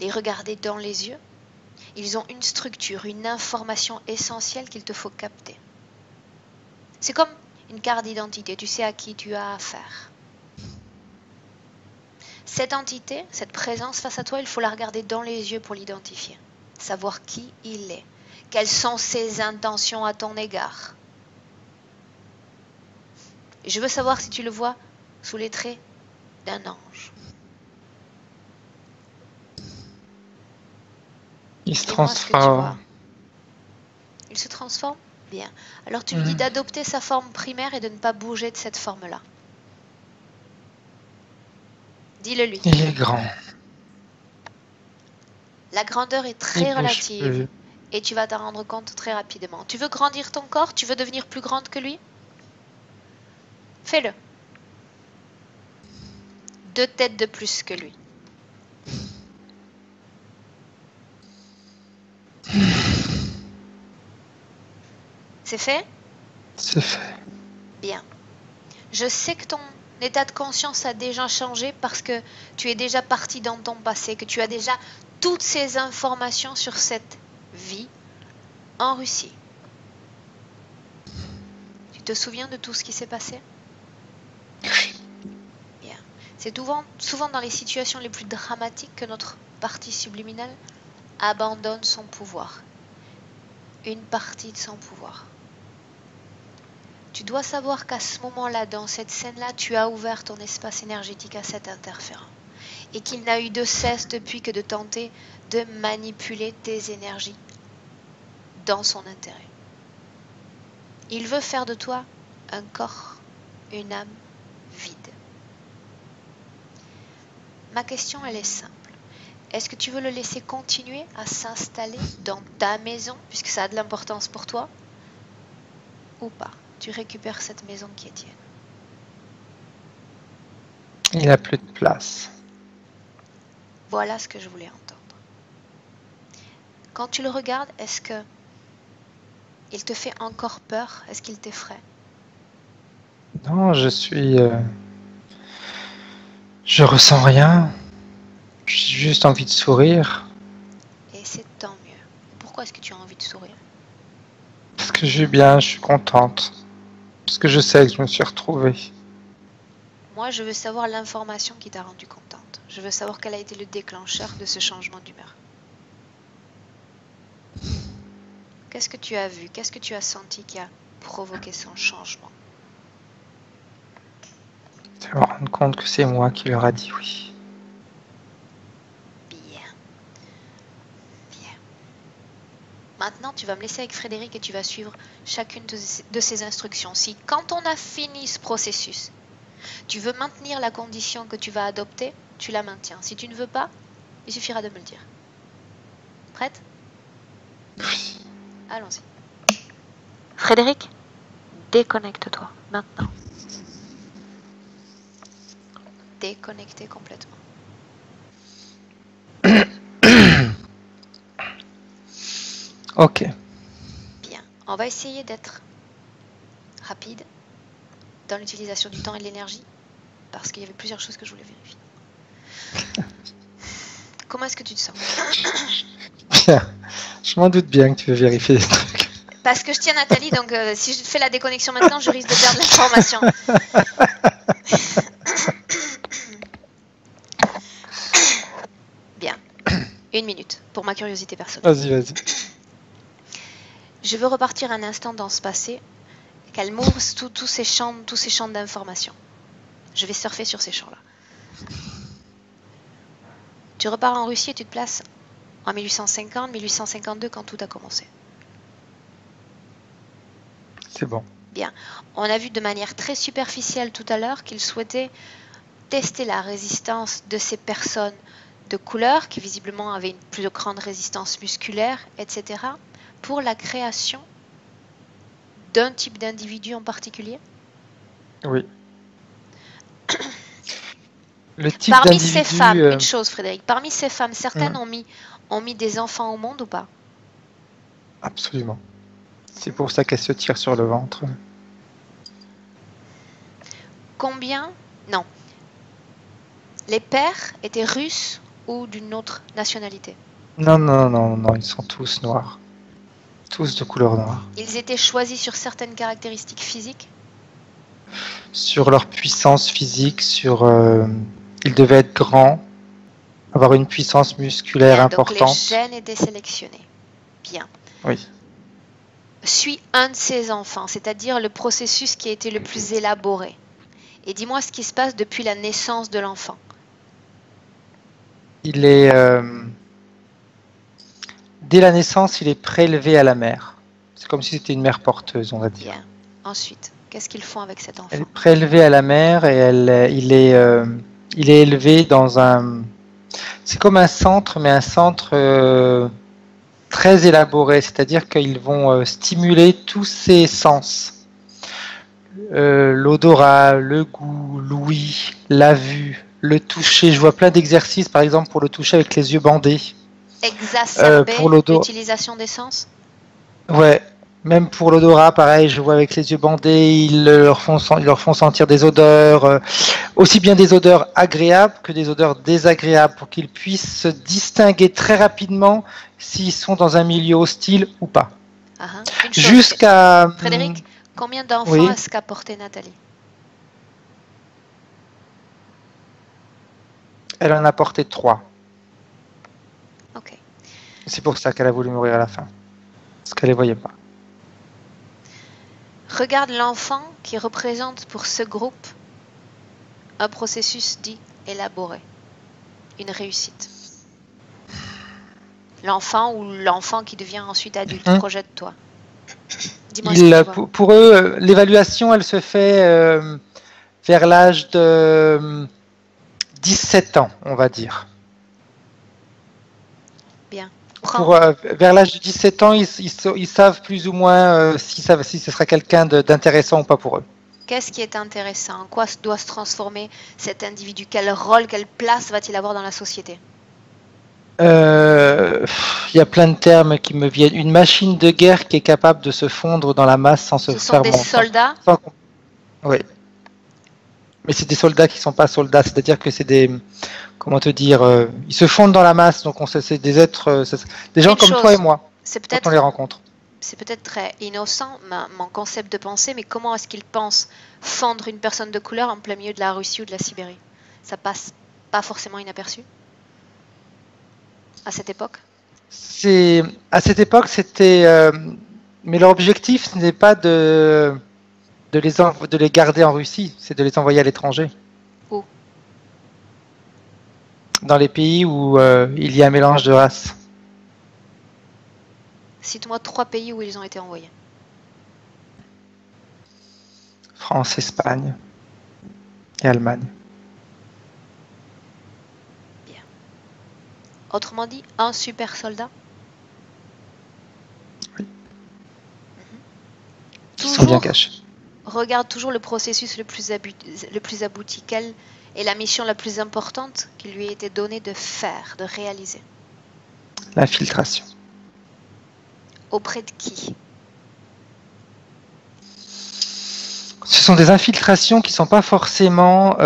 Les regarder dans les yeux, ils ont une structure, une information essentielle qu'il te faut capter. C'est comme une carte d'identité, tu sais à qui tu as affaire. Cette entité, cette présence face à toi, il faut la regarder dans les yeux pour l'identifier. Savoir qui il est, quelles sont ses intentions à ton égard. Et je veux savoir si tu le vois sous les traits d'un ange. Il se Dis-moi ce que tu vois. transforme. Il se transforme? Bien. Alors tu lui dis d'adopter sa forme primaire et de ne pas bouger de cette forme-là. Dis-le lui. Il est grand. La grandeur est Il très bouge relative plus. et tu vas t'en rendre compte très rapidement. Tu veux grandir ton corps? Tu veux devenir plus grande que lui? Fais-le. 2 têtes de plus que lui. C'est fait? C'est fait. Bien. Je sais que ton état de conscience a déjà changé parce que tu es déjà parti dans ton passé, que tu as déjà toutes ces informations sur cette vie en Russie. Tu te souviens de tout ce qui s'est passé? Bien. C'est souvent dans les situations les plus dramatiques que notre partie subliminale abandonne son pouvoir. Une partie de son pouvoir. Tu dois savoir qu'à ce moment-là, dans cette scène-là, tu as ouvert ton espace énergétique à cet interférent. Et qu'il n'a eu de cesse depuis que de tenter de manipuler tes énergies dans son intérêt. Il veut faire de toi un corps, une âme vide. Ma question, elle est simple. Est-ce que tu veux le laisser continuer à s'installer dans ta maison, puisque ça a de l'importance pour toi, ou pas? Tu récupères cette maison qui est tienne. Il n'a plus de place. Voilà ce que je voulais entendre. Quand tu le regardes, est-ce que il te fait encore peur? Est-ce qu'il t'effraie? Non, je ressens rien. J'ai juste envie de sourire. Et c'est tant mieux. Pourquoi est-ce que tu as envie de sourire? Parce que je vais bien, je suis contente. Parce que je sais que je me suis retrouvée. Moi, je veux savoir l'information qui t'a rendue contente. Je veux savoir quel a été le déclencheur de ce changement d'humeur. Qu'est-ce que tu as vu? Qu'est-ce que tu as senti qui a provoqué son changement? Je vais me rendre compte que c'est moi qui leur a dit oui. Bien. Bien. Maintenant, tu vas me laisser avec Frédéric et tu vas suivre chacune de ces instructions. Si, quand on a fini ce processus, tu veux maintenir la condition que tu vas adopter, tu la maintiens. Si tu ne veux pas, il suffira de me le dire. Prête? Oui. Allons-y. Frédéric, déconnecte-toi maintenant. Déconnecté complètement. Ok. Bien. On va essayer d'être rapide dans l'utilisation du temps et de l'énergie parce qu'il y avait plusieurs choses que je voulais vérifier. Comment est-ce que tu te sens? Bien. Je m'en doute bien que tu veux vérifier des trucs. Parce que je tiens Nathalie, donc si je fais la déconnexion maintenant, je risque de perdre l'information. Bien. 1 minute pour ma curiosité personnelle. Vas-y. Je veux repartir un instant dans ce passé, qu'elle m'ouvre tous ces champs d'informations. Je vais surfer sur ces champs-là. Tu repars en Russie et tu te places en 1850, 1852 quand tout a commencé. C'est bon. Bien. On a vu de manière très superficielle tout à l'heure qu'il souhaitait tester la résistance de ces personnes de couleur qui visiblement avaient une plus grande résistance musculaire, etc. pour la création d'un type d'individu en particulier? Oui. Le type Parmi ces d'individu, femmes, une chose, Frédéric, parmi ces femmes, certaines hum, ont mis des enfants au monde ou pas? absolument. C'est pour ça qu'elle se tire sur le ventre. Combien? Non. Les pères étaient russes ou d'une autre nationalité? Non, non, non, non, ils sont tous noirs. Tous de couleur noire. Ils étaient choisis sur certaines caractéristiques physiques? Sur leur puissance physique, ils devaient être grands, avoir une puissance musculaire Bien, donc les importante. gènes étaient sélectionnés. Bien. Oui. Suis un de ces enfants, c'est-à-dire le processus qui a été le plus élaboré. Et dis-moi ce qui se passe depuis la naissance de l'enfant. Il est, dès la naissance, il est prélevé à la mère. C'est comme si c'était une mère porteuse, on va dire. Bien. Ensuite, qu'est-ce qu'ils font avec cet Elle enfant? est prélevée à la mère et il est élevé dans un. C'est comme un centre, mais un centre très élaboré, c'est-à-dire qu'ils vont stimuler tous ses sens. L'odorat, le goût, l'ouïe, la vue, le toucher. Je vois plein d'exercices, par exemple, pour le toucher avec les yeux bandés. Exacerber Pour l'odorat. l'utilisation des sens? Ouais, même pour l'odorat, pareil, je vois avec les yeux bandés, ils leur font sentir des odeurs, aussi bien des odeurs agréables que des odeurs désagréables, pour qu'ils puissent se distinguer très rapidement s'ils sont dans un milieu hostile ou pas. Une chose, Jusqu'à... Frédéric, combien d'enfants Oui. est-ce qu'a porté Nathalie? Elle en a porté 3. Ok. C'est pour ça qu'elle a voulu mourir à la fin. Parce qu'elle ne les voyait pas. Regarde l'enfant qui représente pour ce groupe un processus dit élaboré, une réussite. L'enfant ou l'enfant qui devient ensuite adulte, projette-toi. Dis-moi ce que tu vois. Pour eux, l'évaluation, elle se fait vers l'âge de 17 ans, on va dire. Bien. Vers l'âge de 17 ans, ils savent plus ou moins si ce sera quelqu'un d'intéressant ou pas pour eux. Qu'est-ce qui est intéressant? En quoi doit se transformer cet individu? Quel rôle, quelle place va-t-il avoir dans la société? Il y a plein de termes qui me viennent. Une machine de guerre qui est capable de se fondre dans la masse sans se faire Ce sont des soldats? Oui. Mais c'est des soldats qui ne sont pas soldats, c'est-à-dire que c'est des... Comment te dire ils se fondent dans la masse, donc c'est des êtres... des gens comme toi et moi, quand on les rencontre. C'est peut-être très innocent, mon concept de pensée, mais comment est-ce qu'ils pensent fondre une personne de couleur en plein milieu de la Russie ou de la Sibérie? Ça passe pas forcément inaperçu à cette époque? À cette époque, c'était... mais leur objectif, ce n'est pas de les garder en Russie, c'est de les envoyer à l'étranger. Où? Dans les pays où il y a un mélange de races. Cite-moi 3 pays où ils ont été envoyés. France, Espagne et Allemagne. Bien. Autrement dit, un super soldat? Oui. Ils sont bien cachés. Regarde toujours le processus le plus abouti. Quelle est la mission la plus importante qui lui a été donnée de faire, de réaliser? L'infiltration. Auprès de qui? Ce sont des infiltrations qui ne sont pas forcément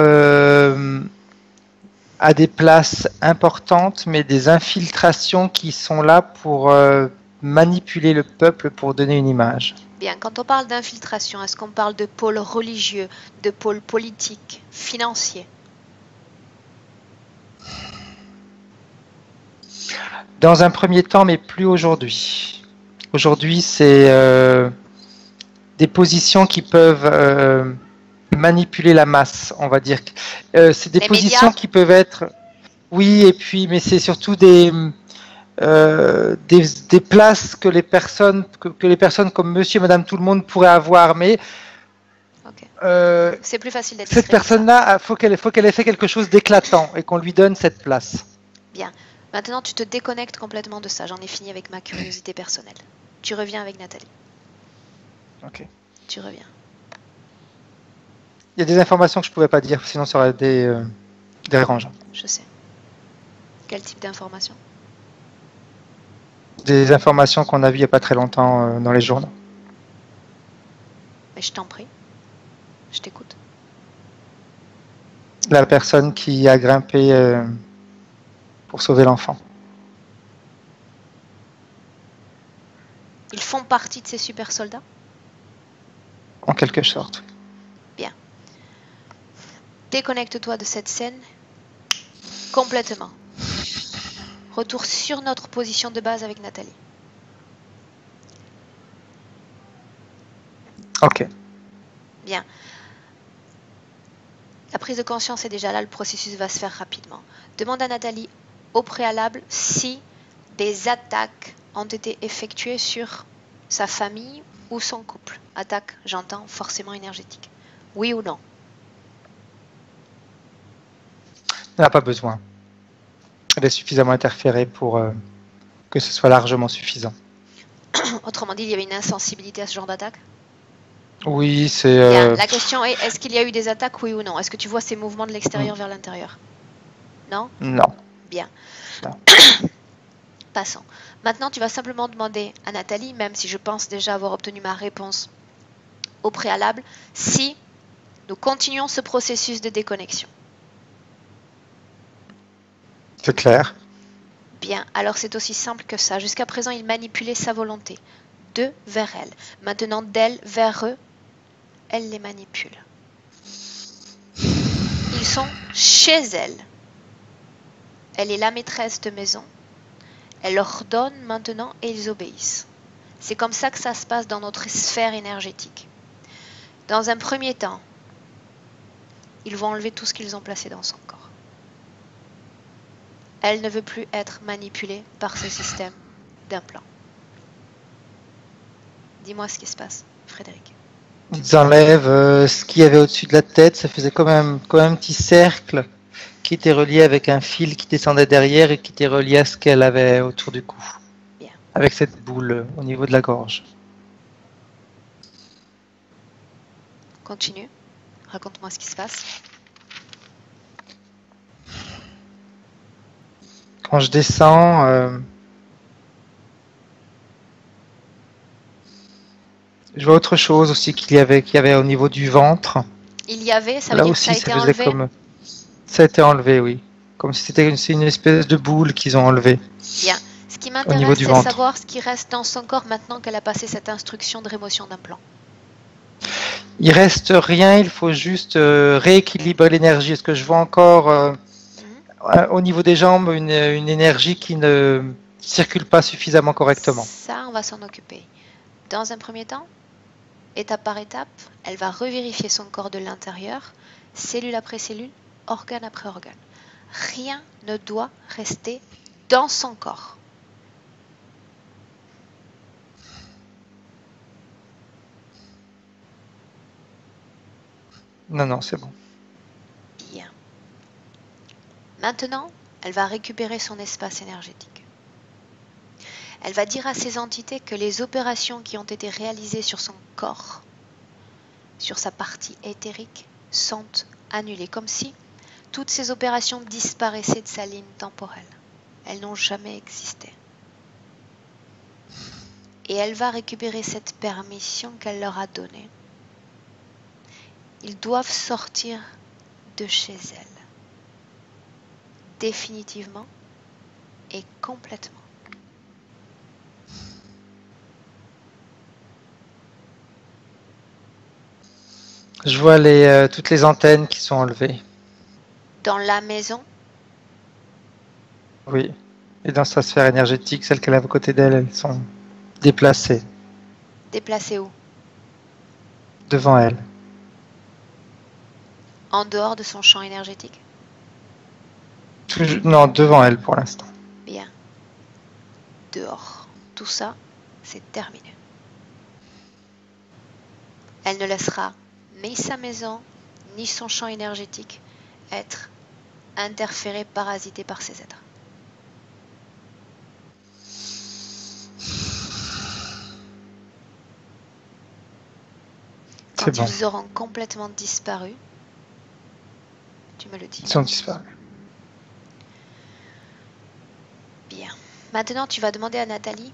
à des places importantes, mais des infiltrations qui sont là pour manipuler le peuple pour donner une image. Bien, quand on parle d'infiltration, est-ce qu'on parle de pôle religieux, de pôle politique, financier? Dans un premier temps, mais plus aujourd'hui. Aujourd'hui, c'est des positions qui peuvent manipuler la masse, on va dire. C'est des positions qui peuvent être... Oui, et puis, mais c'est surtout des places que les personnes comme monsieur et madame tout le monde pourraient avoir, mais c'est plus facile d'être cette personne-là, faut qu'elle ait fait quelque chose d'éclatant et qu'on lui donne cette place. Bien. Maintenant, tu te déconnectes complètement de ça. J'en ai fini avec ma curiosité personnelle. Tu reviens avec Nathalie. Ok. Tu reviens. Il y a des informations que je pouvais pas dire, sinon ça aurait dérangeant. Je sais. Quel type d'information? Des informations qu'on a vues il y a pas très longtemps dans les journaux. Mais je t'en prie. Je t'écoute. La personne qui a grimpé pour sauver l'enfant. Ils font partie de ces super soldats? En quelque sorte. Bien. Déconnecte-toi de cette scène complètement. Retour sur notre position de base avec Nathalie. Ok. Bien. La prise de conscience est déjà là, le processus va se faire rapidement. Demande à Nathalie au préalable si des attaques ont été effectuées sur sa famille ou son couple. Attaque, j'entends, forcément énergétique. Oui ou non? Elle n'a pas besoin. Elle est suffisamment interférée pour que ce soit largement suffisant. Autrement dit, il y avait une insensibilité à ce genre d'attaque? Oui, c'est... Bien, la question est, est-ce qu'il y a eu des attaques, oui ou non? Est-ce que tu vois ces mouvements de l'extérieur vers l'intérieur? Non? Non. Bien. Non. Passons. Maintenant, tu vas simplement demander à Nathalie, même si je pense déjà avoir obtenu ma réponse au préalable, si nous continuons ce processus de déconnexion. C'est clair. Bien, alors c'est aussi simple que ça. Jusqu'à présent, il manipulait sa volonté d'eux vers elle. Maintenant, d'elle vers eux, elle les manipule. Ils sont chez elle. Elle est la maîtresse de maison. Elle leur donne maintenant et ils obéissent. C'est comme ça que ça se passe dans notre sphère énergétique. Dans un premier temps, ils vont enlever tout ce qu'ils ont placé dans son corps. Elle ne veut plus être manipulée par ce système d'implants. Dis-moi ce qui se passe, Frédéric. Ils enlèvent ce qu'il y avait au-dessus de la tête. Ça faisait comme un petit cercle qui était relié avec un fil qui descendait derrière et qui était relié à ce qu'elle avait autour du cou. Bien. Avec cette boule au niveau de la gorge. Continue. Raconte-moi ce qui se passe. Quand je descends, je vois autre chose aussi qu'il y avait au niveau du ventre. Il y avait, ça veut Là dire que ça a aussi, ça été faisait enlevé? comme... Ça a été enlevé, oui. Comme si c'était une espèce de boule qu'ils ont enlevée Bien. Ce qui au niveau m'intéresse, du c'est ventre. savoir ce qui reste dans son corps maintenant qu'elle a passé cette instruction de rémotion d'implant. Il reste rien, il faut juste rééquilibrer l'énergie. Est-ce que je vois encore au niveau des jambes une énergie qui ne circule pas suffisamment correctement? Ça, on va s'en occuper. Dans un premier temps, étape par étape, elle va revérifier son corps de l'intérieur, cellule après cellule, organe après organe. Rien ne doit rester dans son corps. Non, non, c'est bon. Bien. Maintenant, elle va récupérer son espace énergétique. Elle va dire à ces entités que les opérations qui ont été réalisées sur son corps, sur sa partie éthérique, sont annulées, comme si toutes ces opérations disparaissaient de sa ligne temporelle. Elles n'ont jamais existé. Et elle va récupérer cette permission qu'elle leur a donnée. Ils doivent sortir de chez elle, définitivement et complètement. Je vois toutes les antennes qui sont enlevées. Dans la maison, Oui. Et dans sa sphère énergétique, celles qu'elle a à côté d'elle, elles sont déplacées déplacées où? devant elle. En dehors de son champ énergétique. Non, devant elle pour l'instant. Bien. Dehors. Tout ça, c'est terminé. Elle ne laissera ni sa maison, ni son champ énergétique être interféré, parasité par ces êtres. C'est Quand bon. ils auront complètement disparu, tu me le dis. Ils sont disparus. Bien. Maintenant, tu vas demander à Nathalie,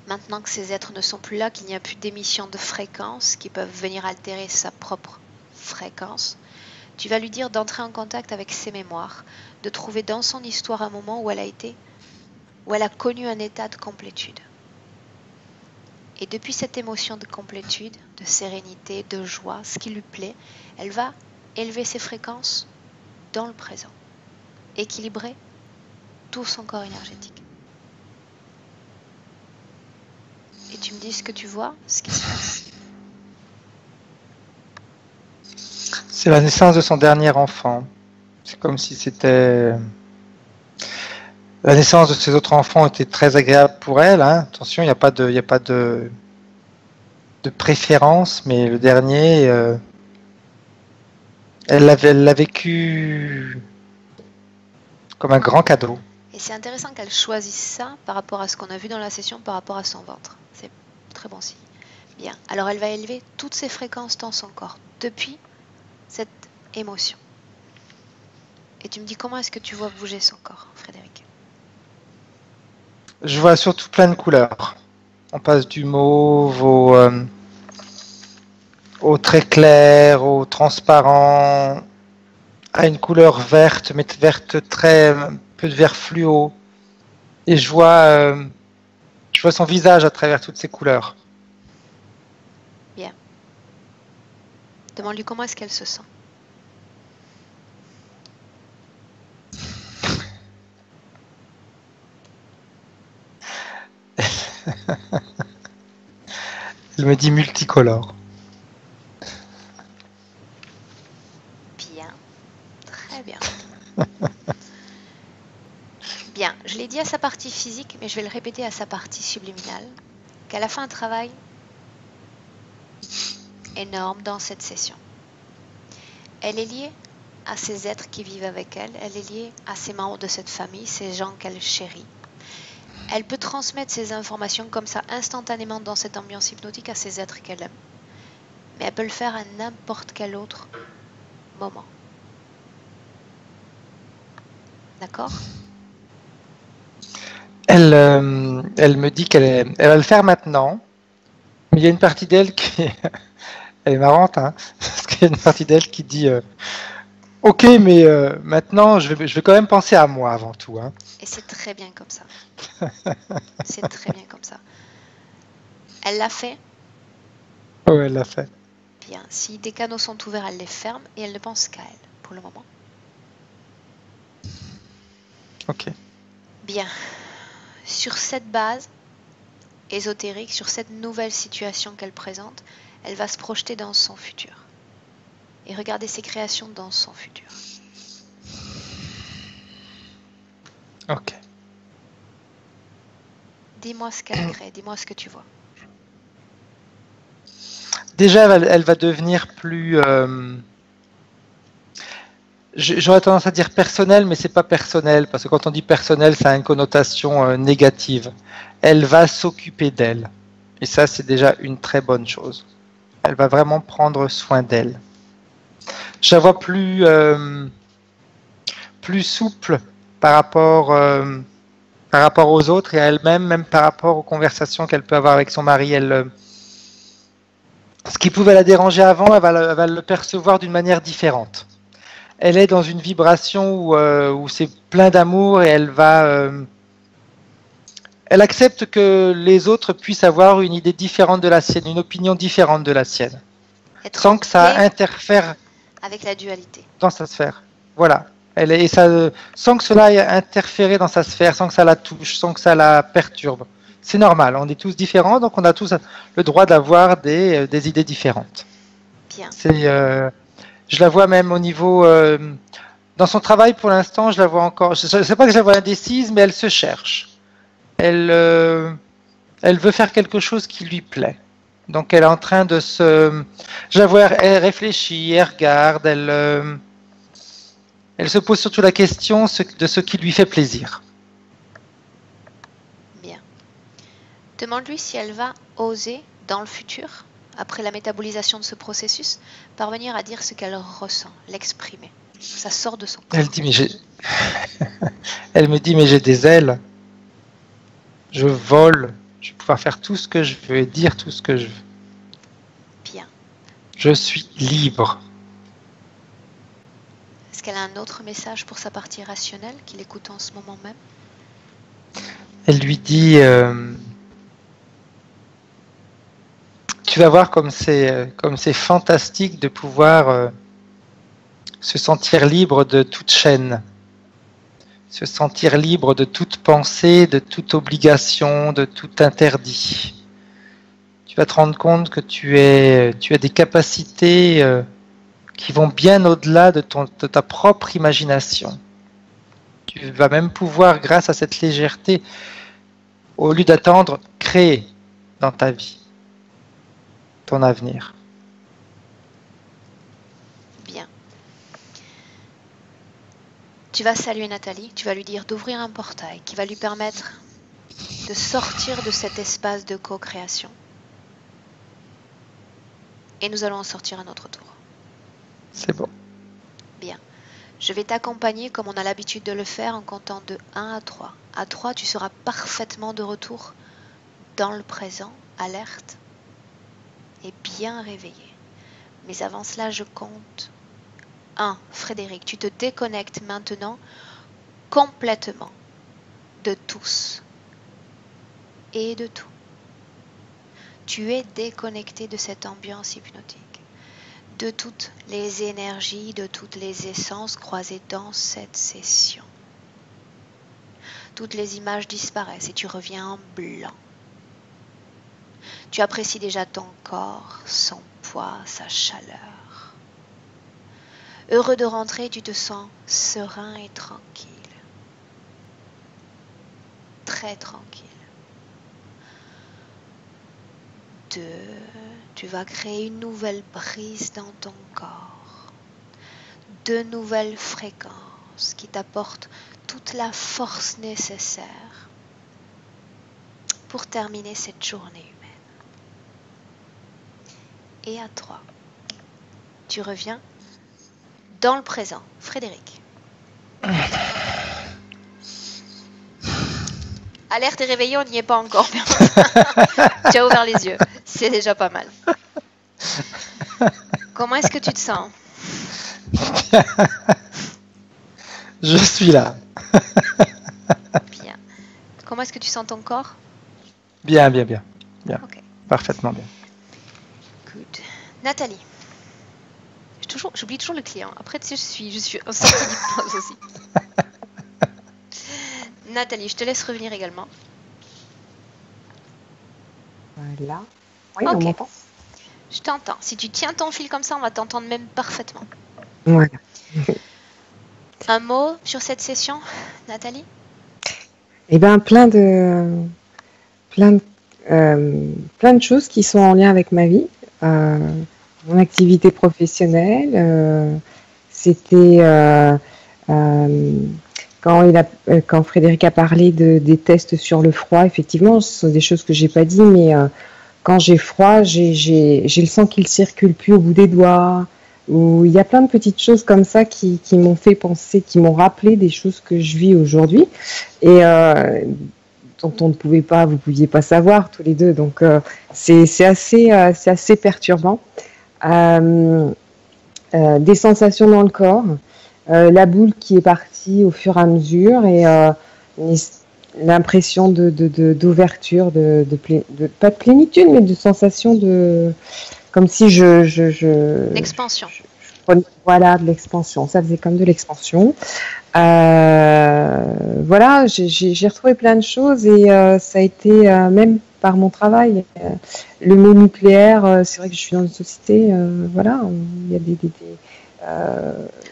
maintenant que ces êtres ne sont plus là, qu'il n'y a plus d'émissions de fréquences qui peuvent venir altérer sa propre fréquence, tu vas lui dire d'entrer en contact avec ses mémoires, de trouver dans son histoire un moment où elle a connu un état de complétude. Et depuis cette émotion de complétude, de sérénité, de joie, ce qui lui plaît, elle va élever ses fréquences dans le présent, équilibrer tout son corps énergétique. Et tu me dis ce que tu vois, ce qui se passe. C'est la naissance de son dernier enfant. C'est comme si c'était... La naissance de ses autres enfants était très agréable pour elle. Hein. Attention, il n'y a pas de préférence, mais le dernier, elle l'a vécu comme un grand cadeau. Et c'est intéressant qu'elle choisisse ça par rapport à ce qu'on a vu dans la session, par rapport à son ventre. C'est très bon signe. Bien, alors elle va élever toutes ses fréquences dans son corps, depuis cette émotion. Et tu me dis comment est-ce que tu vois bouger son corps, Frédéric? Je vois surtout plein de couleurs. On passe du mauve au très clair, au transparent, à une couleur verte, mais verte très, un peu de vert fluo. Et je vois son visage à travers toutes ces couleurs. Bien. Demande-lui comment est-ce qu'elle se sent. Elle me dit multicolore. Bien. Très bien. Bien, je l'ai dit à sa partie physique, mais je vais le répéter à sa partie subliminale, qu'elle a fait un travail énorme dans cette session. Elle est liée à ces êtres qui vivent avec elle, elle est liée à ces membres de cette famille, ces gens qu'elle chérit. Elle peut transmettre ces informations comme ça instantanément dans cette ambiance hypnotique à ces êtres qu'elle aime. Mais elle peut le faire à n'importe quel autre moment. D'accord ? Elle me dit elle va le faire maintenant. Mais il y a une partie d'elle elle est marrante, hein, parce qu'il y a une partie d'elle qui dit ok, mais maintenant je vais quand même penser à moi avant tout. Hein. Et c'est très bien comme ça. C'est très bien comme ça. Elle l'a fait. Oui, elle l'a fait. Bien. Si des canaux sont ouverts, elle les ferme et elle ne pense qu'à elle pour le moment. Ok. Bien. Sur cette base ésotérique, sur cette nouvelle situation qu'elle présente, elle va se projeter dans son futur et regarder ses créations dans son futur. Ok. Dis-moi ce qu'elle crée, dis-moi ce que tu vois. Déjà, elle va devenir plus... J'aurais tendance à dire personnel, mais c'est pas personnel, parce que quand on dit personnel, ça a une connotation négative. Elle va s'occuper d'elle. Et ça, c'est déjà une très bonne chose. Elle va vraiment prendre soin d'elle. Je la vois plus souple par rapport aux autres et à elle-même, même par rapport aux conversations qu'elle peut avoir avec son mari. Ce qui pouvait la déranger avant, elle va le percevoir d'une manière différente. Elle est dans une vibration où c'est plein d'amour et elle accepte que les autres puissent avoir une idée différente de la sienne, une opinion différente de la sienne, Être sans en que ça paix interfère avec la dualité. dans sa sphère. Voilà. Sans que cela ait interféré dans sa sphère, sans que ça la touche, sans que ça la perturbe. C'est normal, on est tous différents, donc on a tous le droit d'avoir des idées différentes. Bien. Je la vois même au niveau... dans son travail, pour l'instant, je la vois encore... Je ne sais pas que je la vois indécise, mais elle se cherche. Elle veut faire quelque chose qui lui plaît. Donc elle est en train de se... Je la vois, elle réfléchit, elle regarde, elle se pose surtout la question de ce qui lui fait plaisir. Bien. Demande-lui si elle va oser, dans le futur, après la métabolisation de ce processus, parvenir à dire ce qu'elle ressent, l'exprimer. Ça sort de son corps. Elle dit, mais elle me dit, mais j'ai des ailes. Je vole. Je vais pouvoir faire tout ce que je veux et dire tout ce que je veux. Bien. Je suis libre. Est-ce qu'elle a un autre message pour sa partie rationnelle qu'il écoute en ce moment même? Elle lui dit, tu vas voir comme c'est fantastique de pouvoir se sentir libre de toute chaîne, se sentir libre de toute pensée, de toute obligation, de tout interdit. Tu vas te rendre compte que tu as des capacités qui vont bien au-delà de ta propre imagination. Tu vas même pouvoir, grâce à cette légèreté, au lieu d'attendre, créer dans ta vie ton avenir. Bien. Tu vas saluer Nathalie, tu vas lui dire d'ouvrir un portail qui va lui permettre de sortir de cet espace de co-création. Et nous allons en sortir à notre tour. C'est bon. Bien. Je vais t'accompagner comme on a l'habitude de le faire en comptant de 1 à 3. À 3, tu seras parfaitement de retour dans le présent, alerte et bien réveillé. Mais avant cela, je compte 1. Frédéric, tu te déconnectes maintenant complètement de tous et de tout. Tu es déconnecté de cette ambiance hypnotique, de toutes les énergies, de toutes les essences croisées dans cette session. Toutes les images disparaissent et tu reviens en blanc. Tu apprécies déjà ton corps, son poids, sa chaleur. Heureux de rentrer, tu te sens serein et tranquille. Très tranquille. 2, tu vas créer une nouvelle brise dans ton corps. 2 nouvelles fréquences qui t'apportent toute la force nécessaire pour terminer cette journée humaine. Et à 3, tu reviens dans le présent. Frédéric. Alerte et réveillé, on n'y est pas encore. Tu as ouvert les yeux. C'est déjà pas mal. Comment est-ce que tu te sens? Je suis là. Bien. Comment est-ce que tu sens ton corps? Bien. Ok. Parfaitement bien. Good. Nathalie. J'oublie toujours le client. Après, tu sais, je suis en sortie d'hypnose aussi. Nathalie, je te laisse revenir également. Voilà. Oui, Ok. on m'entend. Je t'entends. Si tu tiens ton fil comme ça, on va t'entendre même parfaitement. Voilà. Un mot sur cette session, Nathalie? Eh bien, plein de choses qui sont en lien avec ma vie. Mon activité professionnelle, c'était quand Frédéric a parlé des tests sur le froid. Effectivement, ce sont des choses que j'ai pas dit, mais quand j'ai froid, j'ai le sang qui ne circule plus au bout des doigts. Où il y a plein de petites choses comme ça qui m'ont fait penser, qui m'ont rappelé des choses que je vis aujourd'hui et dont vous pouviez pas savoir tous les deux. Donc c'est assez perturbant. Des sensations dans le corps, la boule qui est partie au fur et à mesure et l'impression d'ouverture, pas de plénitude, mais de sensation comme si L'expansion. Voilà, de l'expansion. Ça faisait comme de l'expansion. Voilà, j'ai retrouvé plein de choses et ça a été même par mon travail. Le mot nucléaire, c'est vrai que je suis dans une société, voilà, il y a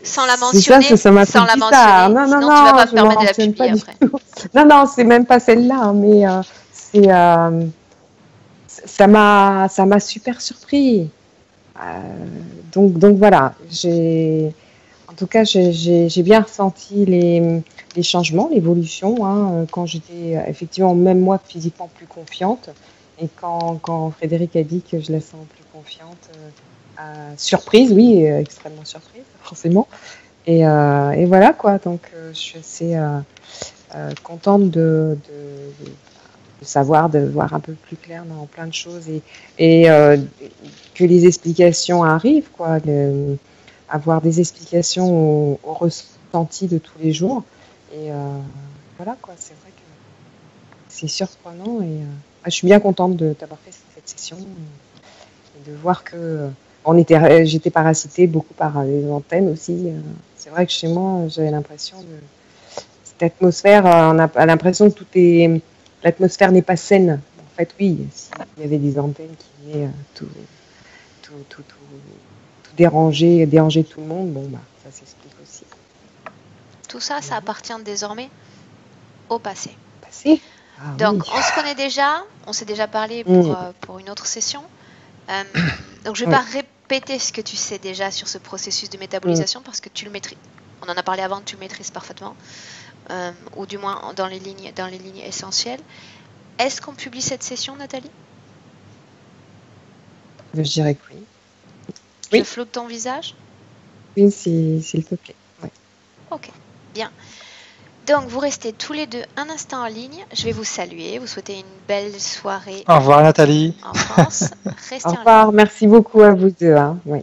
sans la mentionner, ça m'a fait bizarre. Non, sinon tu vas pas je permettre de la mentionne publier pas après. du tout. Non, c'est même pas celle-là, mais ça m'a super surpris. Donc voilà, en tout cas, j'ai bien ressenti les changements, l'évolution, hein, quand j'étais effectivement, même moi, physiquement plus confiante. Et quand Frédéric a dit que je la sens plus confiante, surprise, oui, extrêmement surprise, forcément. Et voilà quoi, donc je suis assez contente de savoir, de voir un peu plus clair dans plein de choses et que les explications arrivent, quoi, avoir des explications au ressenti de tous les jours. Et voilà quoi, c'est vrai que c'est surprenant et je suis bien contente d'avoir fait cette session et de voir que j'étais parasitée beaucoup par les antennes aussi. C'est vrai que chez moi, j'avais l'impression de cette atmosphère, on a l'impression que l'atmosphère n'est pas saine. En fait, oui, s'il y avait des antennes qui venaient tout déranger tout le monde, bon, bah, ça s'explique aussi. Tout ça, ça appartient désormais au passé. Passé. Donc, oui. on se connaît déjà, on s'est déjà parlé pour une autre session. Donc, je ne vais pas répéter ce que tu sais déjà sur ce processus de métabolisation parce que tu le maîtrises. On en a parlé avant, tu le maîtrises parfaitement, ou du moins dans les lignes essentielles. Est-ce qu'on publie cette session, Nathalie? Je dirais que oui. Je flotte ton visage? Oui, s'il te plaît. Ouais. Ok, bien. Donc, vous restez tous les deux un instant en ligne. Je vais vous saluer, vous souhaiter une belle soirée. Au revoir, Nathalie. En France. Restez Au revoir, merci beaucoup à vous deux. Hein. Oui.